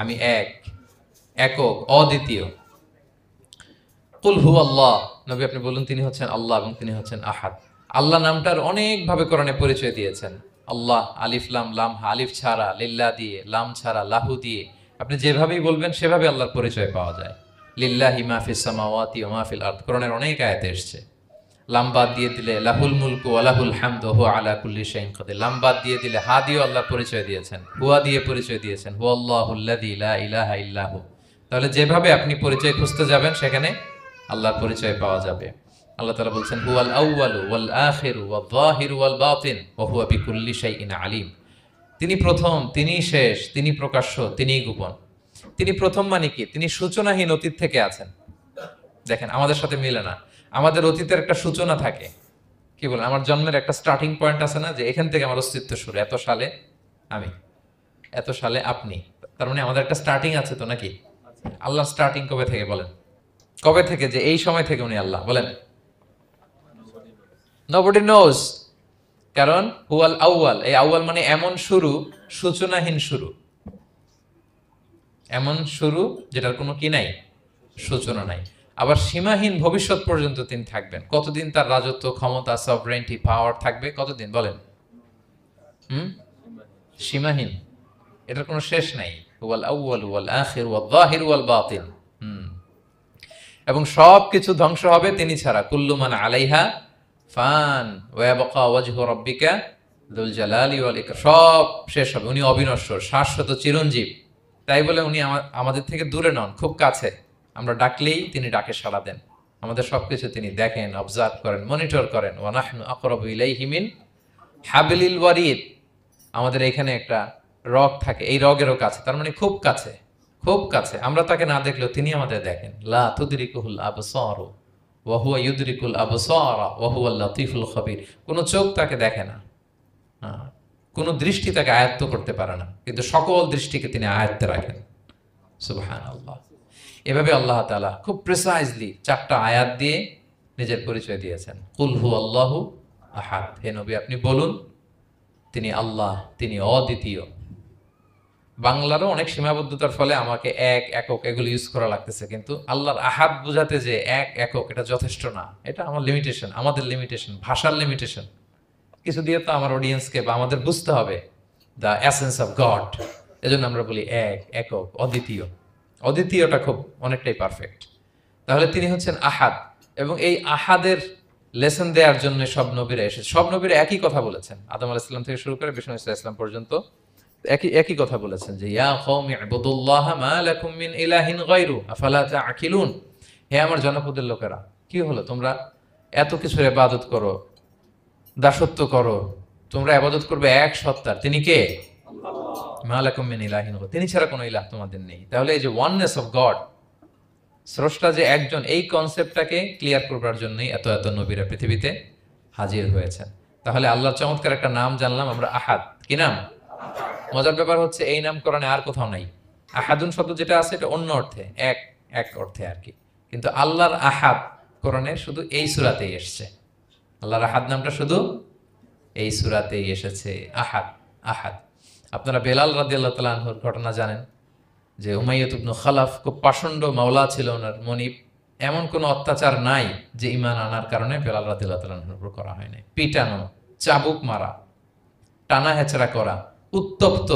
আমি এক, একক, অদ্বিতীয়। কুল হুয়াল্লাহ, নবী আপনি বলুন তিনি হচ্ছেন আল্লাহ এবং তিনি হচ্ছেন আহাদ। আল্লাহ নামটার অনেক ভাবে কোরআনে পরিচয় দিয়েছেন। আল্লাহ আলিফ লাম, লাম আলিফ ছাড়া, লিল্লাহ দিয়ে, লাম ছাড়া, লাহু দিয়ে, আপনি যেভাবেই বলবেন সেভাবে আল্লাহর পরিচয় পাওয়া যায়। লিল্লাহি মা ফিস সামাওয়াতি ওয়া মা ফিল আরদ, কোরআনের অনেক আয়াতে এসেছে। লাম বাদ দিয়ে দিলে লাহুল মুলকু ওয়া লাহুল হামদু হুয়া আলা কুল্লি শাইইন কাদির। লাম বাদ দিয়ে দিলে হা দিয়েও আল্লাহর পরিচয় দিয়েছেন, হুয়া দিয়ে পরিচয় দিয়েছেন, হুয়াল্লাহুল্লাযী লা ইলাহা ইল্লাহু। তাহলে যেভাবে আপনি পরিচয় খুঁজতে যাবেন সেখানে আল্লাহর পরিচয় পাওয়া যাবে। আল্লাহ তাআলা বলছেন হুয়াল আউয়ালু ওয়াল আখিরু ওয়াল যাহিরু ওয়াল বাতিন ওয়া হুয়া বিকুল্লি শাইইন আলিম। তিনি প্রথম, তিনি শেষ, তিনি প্রকাশ্য, তিনি গোপন। তিনি প্রথম মানে কি? তিনি সূচনাহীন অতীত থেকে আছেন। দেখেন আমাদের সাথে মিলে না। আমাদের অতীতের একটা সূচনা থাকে, কি বলেন, আমার জন্মের একটা স্টার্টিং পয়েন্ট আছে না, যে এখান থেকে আমার অস্তিত্ব শুরু, এত সালে আমি, এত সালে আপনি। তার মানে আমাদের একটা স্টার্টিং আছে তো নাকি? আল্লাহ স্টার্টিং কবে থেকে বলেন? কবে থেকে? যে এই সময় থেকে উনি আল্লাহ বলেন? Nobody knows. কারণ হুয়াল আউয়াল, এই আউয়াল মানে এমন শুরু, সূচনাহীন শুরু, এমন শুরু যেটার কোনো কি নাই, সূচনা নাই। আবার সীমাহীন ভবিষ্যৎ পর্যন্ত তিনি থাকবেন। কতদিন তার রাজত্ব, ক্ষমতা, সভরেন্টি, পাওয়ার থাকবে? কতদিন বলেন? হুম, সীমাহীন, এটার কোনো শেষ নাই। হুয়াল আউয়াল ওয়াল আখির ওয়াল যাহির ওয়াল বাতিন। এবং সব কিছু ধ্বংস হবে তিনি ছাড়া। কুল্লু মান আলাইহা ফান ওয়া ইয়াবকা ওয়াজহু রাব্বিকা যুল জালালি ওয়াল ইকরাম। সব শেষ হবে, উনি অবিনশ্বর, শাশ্বত, চিরঞ্জীব। তাই বলে উনি আমাদের থেকে দূরে নন, খুব কাছে। আমরা ডাকলেই তিনি ডাকে সাড়া দেন। আমাদের সবকিছু তিনি দেখেন, অবজার্ভ করেন, মনিটর করেন। ওয়া নাহনু আকরাবু ইলাইহি মিন হাবলিল ওয়ারিদ। আমাদের এখানে একটা রগ থাকে, এই রগেরও কাছে, তার মানে খুব কাছে, খুব কাছে। আমরা তাকে না দেখলেও তিনি আমাদের দেখেন। লা তুদরিকুহুল আবসার ওয়া হুয়া ইউদরিকুল আবসার ওয়া হুয়াল লাতীফুল খবীর। কোন চোখ তাকে দেখে না, কোন দৃষ্টি তাকে আয়ত্ত করতে পারে না, কিন্তু সকল দৃষ্টিকে তিনি আয়ত্তে রাখেন। সুবহানাল্লাহ। এভাবে আল্লাহ তাআলা খুব প্রিসাইজলি 4টা আয়াত দিয়ে নিজের পরিচয় দিয়েছেন। কুল হুয়াল্লাহু আহাদ। হে নবী, আপনি বলুন তিনি আল্লাহ, তিনি অদ্বিতীয়। বাংলারও অনেক সীমাবদ্ধতার ফলে আমাকে এক, একক এগুলো ইউজ করা লাগতেছে, কিন্তু আল্লাহর আহাদ বোঝাতে যে এক, একক, এটা যথেষ্ট না। এটা আমার লিমিটেশন, আমাদের লিমিটেশন, ভাষার লিমিটেশন। কিছু দিয়ে তো আমার অডিয়েন্সকে বা আমাদের বুঝতে হবে দ্য এসেন্স অফ গড। এজন্য আমরা বলি এক, একক, অদ্বিতীয়। অদ্বিতীয়টা খুব অনেকটাই পারফেক্ট। তাহলে তিনি হচ্ছেন আহাদ, এবং এই আহাদের লেসন দেওয়ার জন্য সব নবীরা এসেছে। সব নবীরা একই কথা বলেছেন, আদম আলাইহিস সালাম থেকে শুরু করে বিষ্ণু ইসা ইসলাম পর্যন্ত একই কথা বলেছেন যে ইয়া কওমি ইবুদুল্লাহ মা লাকুম মিন ইলাহিন গায়রু আফালা তাআকিলুন। হে আমার জনপদের লোকেরা, কি হলো তোমরা এত কিছুর ইবাদত করো, দাসত্ব করো, তোমরা ইবাদত করবে এক সত্তার, তিনি কে? আল্লাহ। মা লাকুম মিন ইলাহিন গায়রু, তিনি ছাড়া কোনো ইলাহ তোমাদের নেই। তাহলে এই যে ওয়াননেস অফ গড, স্রষ্টা যে একজন, এই কনসেপ্টটাকে ক্লিয়ার করবার জন্যই এত এত নবীরা পৃথিবীতে হাজির হয়েছেন। তাহলে আল্লাহর চমৎকার একটা নাম জানলাম আমরা, আহাদ। কি নাম? মজার ব্যাপার হচ্ছে এই নাম কোরআনে আর কোথাও নাই। আহাদুন শব্দ যেটা আছে এটা অন্য অর্থে, এক, এক অর্থে আর কি। কিন্তু আল্লাহর আহাদ কোরআনে শুধু এই সূরাতেই এসেছে। আল্লাহর আহাদ নামটা শুধু এই সূরাতেই এসেছে। আহাদ, আহাদ। আপনারা বেলাল রাদিয়াল্লাহু তাআলা আনহুর ঘটনা জানেন যে উমাইয়া ইবনে খালাফ খুব পাষণ্ড মাওলা ছিল ওনার, মনিব। এমন কোনো অত্যাচার নাই যে ঈমান আনার কারণে বেলাল রাদিয়াল্লাহু তাআলা আনহুর উপর করা হয় নাই। পিটানো, চাবুক মারা, টানা হেচড়া করা, উত্তপ্ত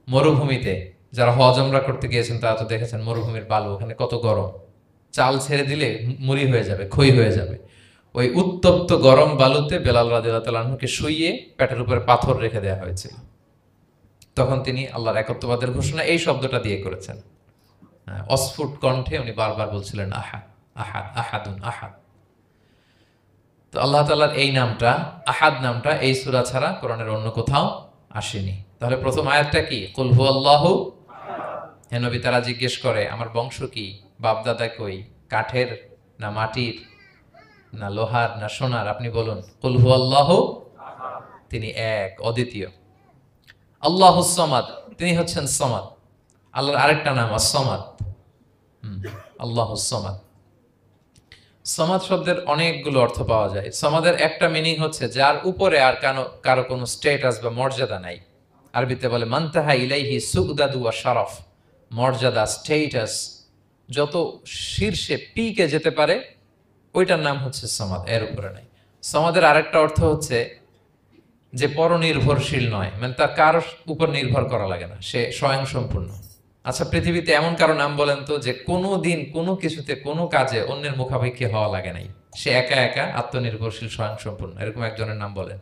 মরুভূমিতে। যারা হজ উমরা করতে গিয়েছেন তারা তো দেখেছেন মরুভূমির বালু, ওখানে কত গরম, চাল ছেড়ে দিলে মুড়ি হয়ে যাবে, খই হয়ে যাবে। ওই উত্তপ্ত গরম বালুতে বেলাল রাদিয়াল্লাহু তাআলা আনহুকে শুইয়ে পেটের উপরে পাথর রেখে দেওয়া হয়েছিল। তখন তিনি আল্লাহর একত্ববাদের ঘোষণা এই শব্দটা দিয়ে করেছেন। অস্ফুট কণ্ঠে উনি বারবার বলছিলেন আহাদ, আহাদ, আহাদুন, আহাদ। তো আল্লাহ তাআলার এই নামটা, আহাদ নামটা, এই সূরা ছাড়া কোরআনের অন্য কোথাও আসেনি। তাহলে প্রথম আয়াতটা কি? কুল হুয়াল্লাহু। হে নবী, তারা জিজ্ঞেস করে আমার বংশ কি, বাপদাদা কই, কাঠের না মাটির না লোহার না সোনার? আপনি বলুন কুল হুয়াল্লাহু, তিনি এক, অদ্বিতীয়। আল্লাহুস সামাদ, তিনি হচ্ছেন সামাদ। আল্লাহর আরেকটা নাম আস-সামাদ। আল্লাহুস সামাদ। সামাদ শব্দের অনেকগুলো অর্থ পাওয়া যায়। সামাদের একটা মিনিং হচ্ছে যার উপরে আর কারো কোনো স্ট্যাটাস বা মর্যাদা নাই। আরবিতে বলে মানতাহা ইলাইহি সুগদাদু ওয়া শারাফ। মর্যাদা, স্ট্যাটাস যত শীর্ষে, পিকে যেতে পারে, ওইটার নাম হচ্ছে সামাদ, এর উপরে নাই। সামাদের আরেকটা অর্থ হচ্ছে যে পরনির্ভরশীল নয়, মানে তার কারোর উপর নির্ভর করা লাগে না, সে স্বয়ং সম্পূর্ণ। আচ্ছা, পৃথিবীতে এমন কারো নাম বলেন তো যে কোনো দিন কোনো কিছুতে কোনো কাজে অন্যের মুখাপেক্ষী হওয়া লাগে নাই, সে একা একা আত্মনির্ভরশীল, স্বয়ং সম্পূর্ণ। এরকম একজনের নাম বলেন,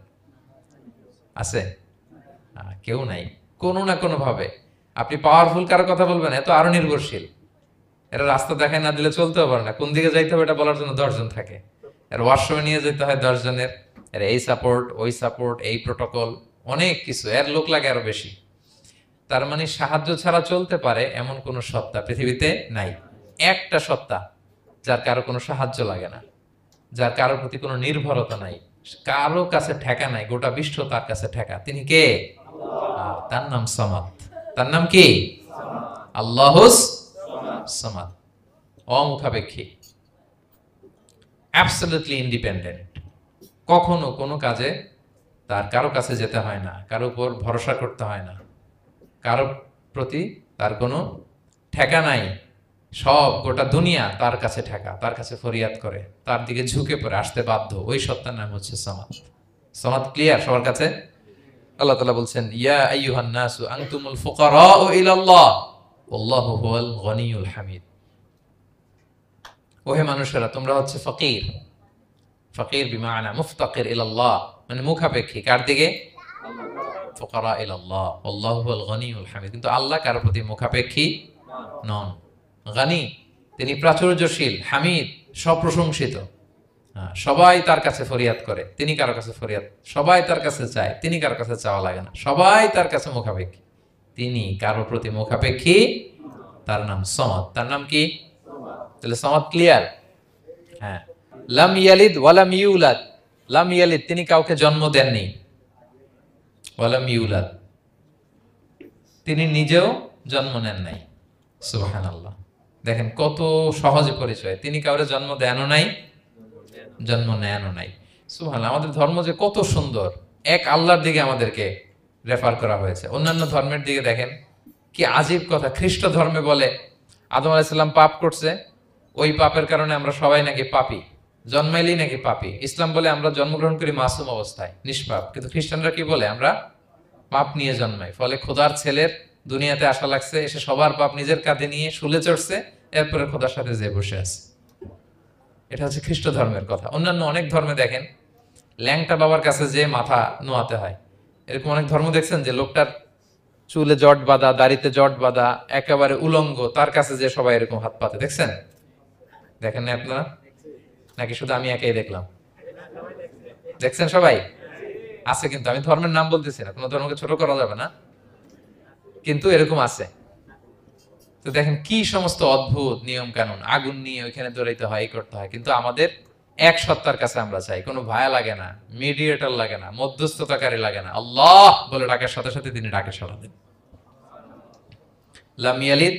আছে? কেউ নাই। কোনো না কোনো ভাবে আপনি পাওয়ারফুল কারো কথা বলবেন, এত আরো নির্ভরশীল। এরা রাস্তা দেখায় না দিলে চলতেও পারে না, কোন দিকে যাইতে হবে এটা বলার জন্য 10 জন থাকে। এর ওয়াশরুমে নিয়ে যেতে হয় 10 জনের, এর এই সাপোর্ট, ওই সাপোর্ট, এই প্রোটোকল, অনেক কিছু, এর লোক লাগে আরো বেশি। তার মানে সাহায্য ছাড়া চলতে পারে এমন কোন সত্তা পৃথিবীতে নাই। একটা সত্তা যার কারো কোনো সাহায্য লাগে না, যার কারোর প্রতি কোনো নির্ভরতা নাই, কারো কাছে ঠেকা নাই, গোটা বিশ্ব তার কাছে ঠেকা। তিনি কে? তার নাম সামাদ। তার নাম কি? আল্লাহুস সামাদ। অমুখাপেক্ষী, অ্যাবসলিউটলি ইন্ডিপেন্ডেন্ট, কখনো কোনো কাজে তার কারো কাছে যেতে হয় না, কারো উপর ভরসা করতে হয় না, কারো প্রতি তার কোনো ঠেকা নাই। সব গোটা দুনিয়া তার কাছে ঠেকা, তার কাছে ফরিয়াদ করে, তার দিকে ঝুঁকে পড়ে আসতে বাধ্য। ওই সত্তার নাম হচ্ছে সমাদ। সমাদ ক্লিয়ার সবার কাছে? আল্লাহ তাআলা বলছেন, ইয়া আইয়ুহান নাসু আনতুমুল ফুকারাউ ইলাল্লাহ ওয়াল্লাহু হুয়াল গনিয়ুল হামিদ। ওহে মানুষেরা, তোমরা হচ্ছে ফকির। ফকির বিমানা মুফতাকির ইলাল্লাহ, মানে মুখাপেক্ষী কার দিকে? ফুকারা ইলাল্লাহ ওয়াল্লাহু হুয়াল গনিয়ুল হামিদ। কিন্তু আল্লাহ কারো প্রতি মুখাপেক্ষী নন। গানি, তিনি প্রাচুর্যশীল, হামিদ, সপ্রশংসিত। সবাই তার কাছে ফরিয়াদ করে, তিনি কারো কাছে ফরিয়াদ, সবাই তার কাছে চায়, তিনি কারো কাছে চাওয়া লাগে না, সবাই তার কাছে মুখাপেক্ষী, তিনি কারো প্রতি মুখাপেক্ষী। তার নাম সমাদ। তার নাম কি? তাহলে সমাদ ক্লিয়ার? হ্যাঁ। লাম ইয়ালিদ ওয়ালাম ইউলাদ। লাম ইয়ালিদ, তিনি কাউকে জন্ম দেননি। ওয়ালাম ইউলাদ, তিনি নিজেও জন্ম নেন নাই। সুবহানাল্লাহ। দেখেন কত সহজে পরিচয়, তিনি কাউরে জন্ম দেনও নাই, জন্ম নেনও নাই। সুবহানাল্লাহ। আমাদের ধর্ম যে কত সুন্দর, এক আল্লাহর দিকে আমাদেরকে রেফার করা হয়েছে। অন্যান্য ধর্মের দিকে দেখেন কি আজীব কথা। খ্রিস্ট ধর্মে বলে আদম আলাইহিস সালাম পাপ করছে, ওই পাপের কারণে আমরা সবাই নাকি পাপী, জন্মাইলেই নাকি পাপী। ইসলাম বলে আমরা জন্মগ্রহণ করি মাসুম অবস্থায়, নিষ্পাপ। কিন্তু খ্রিস্টানরা কি বলে? আমরা পাপ নিয়ে জন্মাই, ফলে খোদার ছেলের দুনিয়াতে আসা লাগছে, এসে সবার পাপ নিজের কাঁধে নিয়ে শুলে চড়ছে, এরপরে খোদার সাথে যে বসে আছে। এটা হচ্ছে খ্রিস্ট ধর্মের কথা। অন্যান্য অনেক ধর্মে দেখেন ল্যাংটা বাবার কাছে যে মাথা নোয়াতে হয়। এরকম অনেক ধর্ম দেখছেন যে লোকটার চুলে জট বাঁধা, দাড়িতে জট বাঁধা, একেবারে উলঙ্গ, তার কাছে যে সবাই এরকম হাত পাতে। দেখছেন? দেখেন না আপনারা? নাকি শুধু আমি একাই দেখলাম? দেখছেন সবাই? আছে, কিন্তু আমি ধর্মের নাম বলতেছি না, কোনো ধর্মকে ছোট করা যাবে না, কিন্তু এরকম আছে। তো দেখেন কি সমস্ত অদ্ভুত নিয়ম কানুন। আগুন নিয়ে ওইখানে দৌড়াইতে হয়, এই করতে হয়, কিন্তু আমাদের এক সত্তার কাছে আমরা চাই। কোনো ভায়া লাগে না, মিডিয়েটর লাগে না, মধ্যস্থতাকারী লাগে না। আল্লাহ বলে ডাকার সাথে সাথে তিনি ডাকে সাড়া দেন। লাম ইয়ালিদ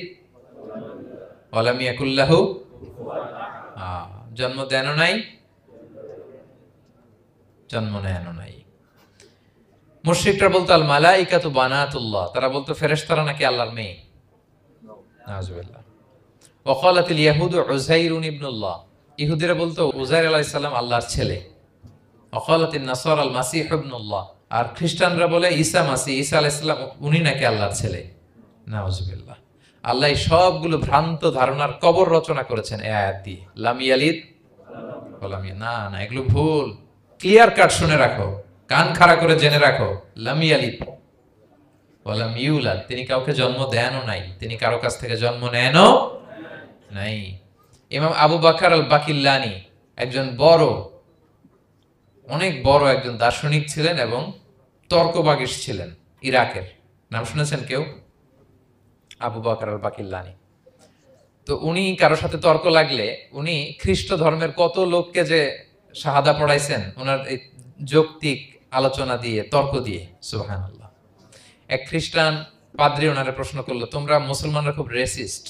ওয়া লাম ইয়াকুল লাহু, জন্ম দেনও নাই, জন্ম নেনও নাই। মুশরিকরা বলতো আল মালাইকাতু বানাতুল্লাহ, তারা বলতো ফেরেশতারা নাকি আল্লাহর মেয়ে। নাউজুবিল্লাহ। ওয়া ক্বালাতিল ইয়াহুদু উযাইরুন ইবনুল্লাহ, ইহুদিরা বলতো উযাইর আলাইহিস সালাম আল্লাহর ছেলে। ওয়া ক্বালাতিন নাসারা আল মাসীহ ইবনুল্লাহ, আর খ্রিস্টানরা বলে ঈসা মাসীহ, ঈসা আলাইহিস সালাম উনি নাকি আল্লাহর ছেলে। নাউজুবিল্লাহ। আল্লাহ সবগুলো ভ্রান্ত ধারণার কবর রচনা করেছেন এই আয়াত দিয়ে। লাম ইয়ালিদ ওয়া লাম না না, এগুলো ভুল। ক্লিয়ার কাট শুনে রাখো, কান খাড়া করে জেনে রাখো। লাম ইয়ালিদ ওয়া লাম ইউলাদ, তিনি কাউকে জন্ম দেনও নাই, তিনি কারো কাছ থেকে জন্ম নেনও নাই। ইমাম আবু বকর আল বাকিল্লানি একজন বড়, অনেক বড় একজন দার্শনিক ছিলেন এবং তর্কবাগীশ ছিলেন, ইরাকের। নাম শুনেছেন কেউ? আবু বকর আল বাকিল্লানি। তো উনি কারোর সাথে তর্ক লাগলে উনি খ্রিস্ট ধর্মের কত লোককে যে শাহাদা পড়াইছেন ওনার এই যৌক্তিক আলোচনা দিয়ে, তর্ক দিয়ে। সুবহানাল্লাহ। এক খ্রিস্টান পাদ্রী ওনারে প্রশ্ন করলো, তোমরা মুসলমানরা খুব রেসিস্ট।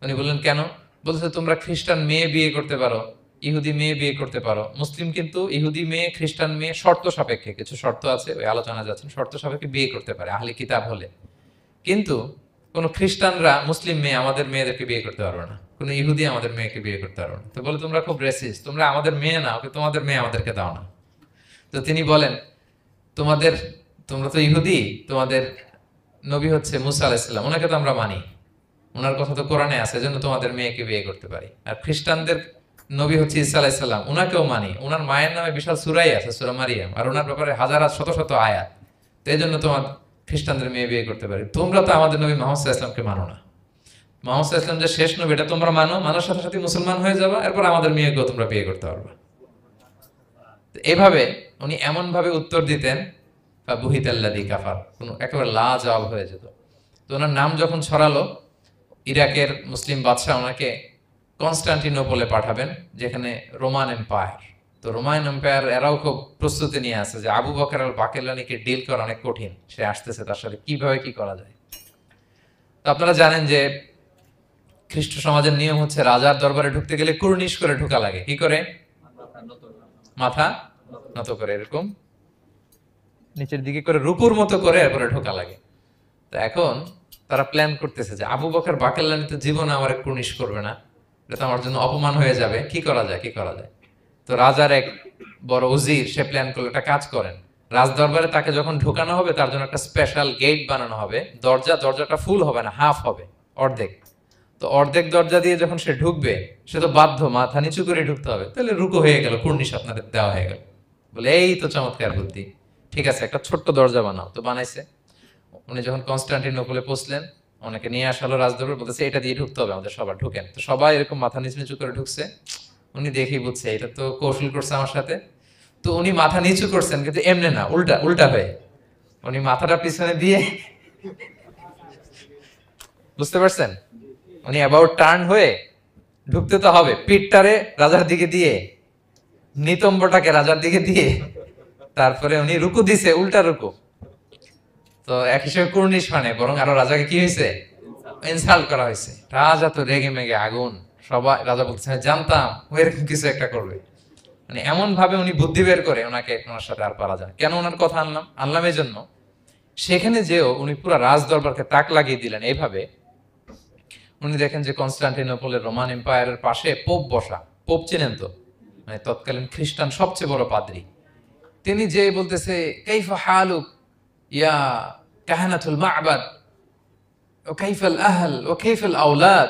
উনি বললেন কেন? বলছে তোমরা খ্রিস্টান মেয়ে বিয়ে করতে পারো, ইহুদি মেয়ে বিয়ে করতে পারো, মুসলিম কিন্তু ইহুদি মেয়ে, খ্রিস্টান মেয়ে শর্ত সাপেক্ষে, কিছু শর্ত আছে, ওই আলোচনা যাচ্ছেন, শর্ত সাপেক্ষে বিয়ে করতে পারে আহলে কিতাব হলে। কিন্তু কোন খ্রিস্টানরা মুসলিম মেয়ে আমাদের মেয়েদেরকে বিয়ে করতে পারবে না, কোন ইহুদি আমাদের মেয়েকে বিয়ে করতে পারবে না। তো বলে তোমরা খুব রেসিস্ট, তোমরা আমাদের মেয়ে না, ওকে তোমাদের মেয়ে আমাদেরকে দাও না। তো তিনি বলেন তোমরা তো ইহুদি, তোমাদের নবী হচ্ছে মুসা আলাইহিস সালাম, ওনাকে তো আমরা মানি, ওনার কথা তো কোরআনে আছে, এজন্য তোমাদের মেয়েকে বিয়ে করতে পারি। আর খ্রিস্টানদের নবী হচ্ছে ঈসা আলাইহিস সালাম, ওনাকেও মানি, ওনার মায়ের নামে বিশাল সূরাই আছে, সূরা মারিয়াম, আর ওনার ব্যাপারে হাজার শত শত আয়াত। তো এই জন্য তোমার খ্রিস্টানদের মেয়ে বিয়ে করতে পারি। তোমরা তো আমাদের নবী মুহাম্মদ সাল্লাল্লাহু আলাইহি ওয়াসাল্লামকে মানো না। মুহাম্মদ সাল্লাল্লাহু আলাইহি ওয়াসাল্লাম যে শেষ নবী, এটা তোমরা মানো, মানার সাথে সাথে মুসলমান হয়ে যাবা, এরপর আমাদের মেয়েকেও তোমরা বিয়ে করতে পারবা। এভাবে উনি এমন ভাবে উত্তর দিতেন, বুহিতাল্লাযী কাফার, কোনো একেবারে লাজবাব হয়ে যেত। তো ওনার নাম যখন ছড়ালো, ইরাকের মুসলিম বাদশাহ ওনাকে কনস্টান্টিনোপলে পাঠাবেন, যেখানে রোমান এম্পায়ার। তো রোমান এম্পায়ার এরাও খুব প্রস্তুতি নিয়ে আছে যে আবু বকর আল বাকিল্লানিকে ডিল করা অনেক কঠিন, সে আসতেছে, তার সাথে কিভাবে কি করা যায়। তো আপনারা জানেন যে খ্রিস্ট সমাজের নিয়ম হচ্ছে রাজার দরবারে ঢুকতে গেলে কুর্নিশ করে ঢোকা লাগে। কি করে? মাথা নত করে, এরকম নিচের দিকে করে রুকুর মতো করে এরপরে ঢোকা লাগে। তো এখন তারা প্ল্যান করতেছে যে আবু বকর বাকেল্লানি তো জীবনে আমার কুর্নিশ করবে না, এটা তো আমার জন্য অপমান হয়ে যাবে, কি করা যায় কি করা যায়। তো রাজার এক বড় উজির সে প্ল্যান করলো, একটা কাজ করেন, রাজ দরবারে তাকে যখন ঢোকানো হবে তার জন্য একটা স্পেশাল গেট বানানো হবে, দরজাটা ফুল হবে না, হাফ হবে, অর্ধেক। তো অর্ধেক দরজা দিয়ে যখন সে ঢুকবে সে তো বাধ্য মাথা নিচু করে ঢুকতে হবে, তাহলে রুকু হয়ে গেল, কুর্নিশ আপনাদের দেওয়া হয়ে গেল। বলে এই তো চমৎকার বুদ্ধি, ঠিক আছে একটা ছোট্ট দরজা বানাও। তো বানাইছে। উনি যখন কনস্টান্টিনোপলে পৌঁছলেন, অনেকে নিয়ে আসালো রাজদরবার, বলতেছে এটা দিয়ে ঢুকতে হবে আমাদের, সবার ঢুকেন। তো সবাই এরকম মাথা নিচু নিচু করে ঢুকছে। উনি দেখেই বুঝছে এটা তো কৌশল করছে আমার সাথে। তো উনি মাথা নিচু করছেন, কিন্তু এমনি না, উল্টা উল্টা হয়ে উনি মাথাটা পিছনে দিয়ে, বুঝতে পারছেন, উনি অ্যাবাউট টার্ন হয়ে ঢুকতে তো হবে, পিঠটারে রাজার দিকে দিয়ে, নিতম্বটাকে রাজার দিকে দিয়ে, তারপরে উনি রুকু দিছে, উল্টা রুকু। তো এক হিসেবে কুর্নিশ মানে, বরং আরো রাজাকে কি হয়েছে, ইনসাল্ট করা হয়েছে। রাজা তো রেগে মেগে আগুন, সবাই রাজা বলছে জানতাম ও এরকম কিছু একটা করবে। মানে এমন ভাবে উনি বুদ্ধি বের করে ওনাকে, ওনার সাথে আর পারা যায়। কেন ওনার কথা আনলাম এই জন্য, সেখানে যেও উনি পুরো রাজ দরবারকে তাক লাগিয়ে দিলেন এইভাবে। উনি দেখেন যে কনস্টান্টিনোপলের রোমান এম্পায়ারের পাশে পোপ বসা, পোপ চেনেন তো, মানে তৎকালীন খ্রিস্টান সবচেয়ে বড় পাদ্রী। তিনি যে বলতেছে কাইফা হালুক ইয়া কাহানাতুল মা'বাদ ও কাইফাল আহল ও কাইফাল আওলাদ,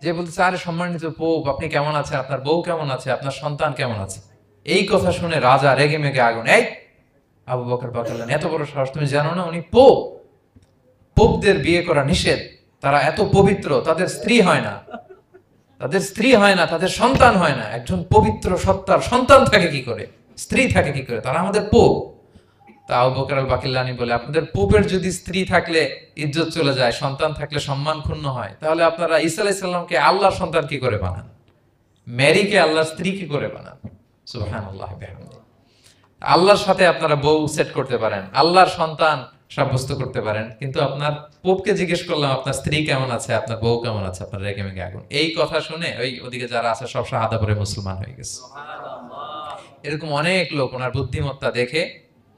যে বলতেছে আরে সম্মানিত পোপ আপনি কেমন আছেন, আপনার বউ কেমন আছে, আপনার সন্তান কেমন আছে। এই কথা শুনে রাজা রেগে মেগে আগুন, এই আবু বকর বাকেল্লানি এত বড় সাহস, তুমি জানো না উনি পোপ, পোপদের বিয়ে করা নিষেধ, তারা এত পবিত্র, তাদের স্ত্রী হয় না, তাদের স্ত্রী হয় না, তাদের সন্তান হয় না। একজন পবিত্র সত্তার সন্তান থাকে কি করে, স্ত্রী থাকে কি করে, তারা আমাদের পোপ। তা আবু বকর আল বাকিল্লানি বলে, আপনাদের পোপের যদি স্ত্রী থাকলে ইজ্জত চলে যায়, সন্তান থাকলে সম্মান ক্ষুণ্ণ হয়, তাহলে আপনারা ঈসা আলাইহিস সালামকে আল্লাহর সন্তান কি করে বানান, মেরিকে আল্লাহর স্ত্রী কি করে বানান। সুবহানাল্লাহ বিহামদি। আল্লাহর সাথে আপনারা বউ সেট করতে পারেন, আল্লাহর সন্তান সাব্যস্ত করতে পারেন, কিন্তু আপনার পোপকে জিজ্ঞেস করলাম আপনার স্ত্রী কেমন আছে, আপনার বউ কেমন আছে, আপনার রেগে মেগে আগুন। এই কথা শুনে ওই ওদিকে যারা আছে সব শাহাদা পড়ে মুসলমান হয়ে গেছে। এরকম অনেক লোক ওনার বুদ্ধিমত্তা দেখে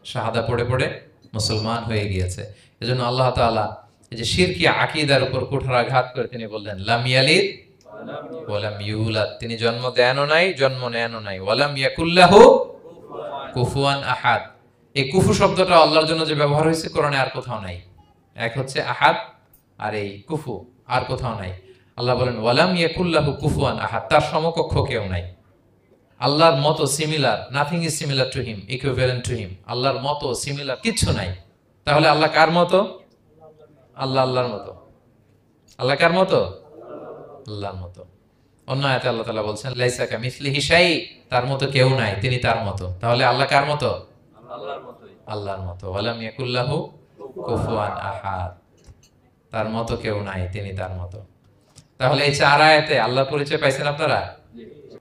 শাহাদা পড়ে পড়ে মুসলমান হয়ে গিয়েছে। এজন্য আল্লাহ তাআলা এই যে শিরকি আকীদার উপর কুঠারাঘাত করে তিনি বললেন লাম ইয়ালিদ ওয়া লাম ইউলাদ, তিনি জন্ম দেনও নাই, জন্ম নেনও নাই, ওয়া লাম ইয়াকুল্লাহু কুফুয়ান আহাদ। এই কুফু শব্দটা আল্লাহর জন্য যে ব্যবহার হয়েছে কোরআনে আর কোথাও নাই। এক হচ্ছে আহাদ, আর এই কুফু আর কোথাও নাই। আল্লাহ বলেন ওয়ালাম ইয়াকুল্লাহু কুফুয়ান আহাদ, তার সমকক্ষ কেউ নাই। আল্লাহর মতো similar, nothing is similar to him, equivalent to him. আল্লাহর মতো সিমিলার কিচ্ছু নাই। তাহলে আল্লাহ কার মতো? আল্লাহ আল্লাহর মতো। আল্লাহ কার মতো? আল্লাহর মতো। অন্য আয়াতে আল্লাহ তাআলা বলছেন লাইসা কামিসলিহি শাই, তার মতো কেউ নাই, তিনি তার মতো। তাহলে আল্লাহ কার মতো? আল্লাহর মতো। আল্লাহর মতো। ওয়ালাম ইয়াকুল্লাহু কুফুয়ান আহাদ, তার মতো কেউ নাই, তিনি তার মতো। তাহলে এই চার আয়াতে আল্লাহর পরিচয় পাইছেন আপনারা?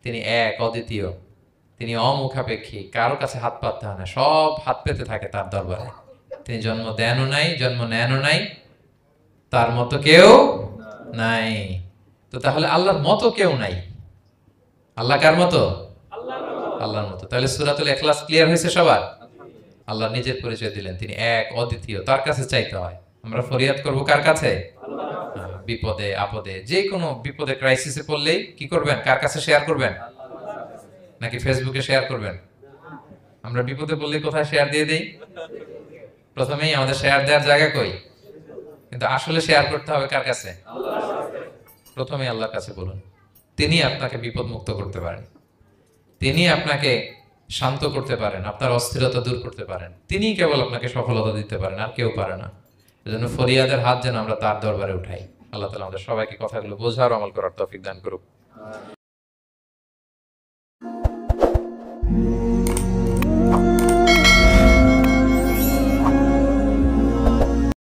তিনি এক, অদ্বিতীয়, তিনি অমুখাপেক্ষী, কারো কাছে হাত পাততে হয় না, সব হাত পেতে থাকে তার দরবারে। তিনি জন্ম দেনও নাই, জন্ম নেনও নাই, তার মতো কেউ নাই। তো তাহলে আল্লাহর মতো কেউ নাই। আল্লাহ কার মতো? আল্লাহর মতো। তাহলে সূরাতুল ইখলাস ক্লিয়ার হয়েছে সবার? আল্লাহ নিজের পরিচয় দিলেন, তিনি এক, অদ্বিতীয়, তার কাছে চাইতে হয়। আমরা ফরিয়াদ করব কার কাছে? বিপদে আপদে, যে কোনো বিপদে ক্রাইসিসে পড়লেই কি করবেন? কার কাছে শেয়ার করবেন? নাকি ফেসবুকে শেয়ার করবেন? আমরা বিপদে পড়লে কোথায় শেয়ার দিয়ে দেই? প্রথমেই আমাদের শেয়ার দেওয়ার জায়গা কই? কিন্তু আসলে শেয়ার করতে হবে কার কাছে? প্রথমে আল্লাহর কাছে বলুন। তিনি আপনাকে বিপদ মুক্ত করতে পারেন, তিনি আপনাকে শান্ত করতে পারেন, আপনার অস্থিরতা দূর করতে পারেন, তিনি কেবল আপনাকে সফলতা দিতে পারেন, আর কেউ পারে না। এজন্য ফরিয়াদের হাত যেন আমরা তার দরবারে উঠাই। আল্লাহ তাআলা আমাদের সবাইকে কথাগুলো বোঝার, আমল করার তৌফিক দান করুক।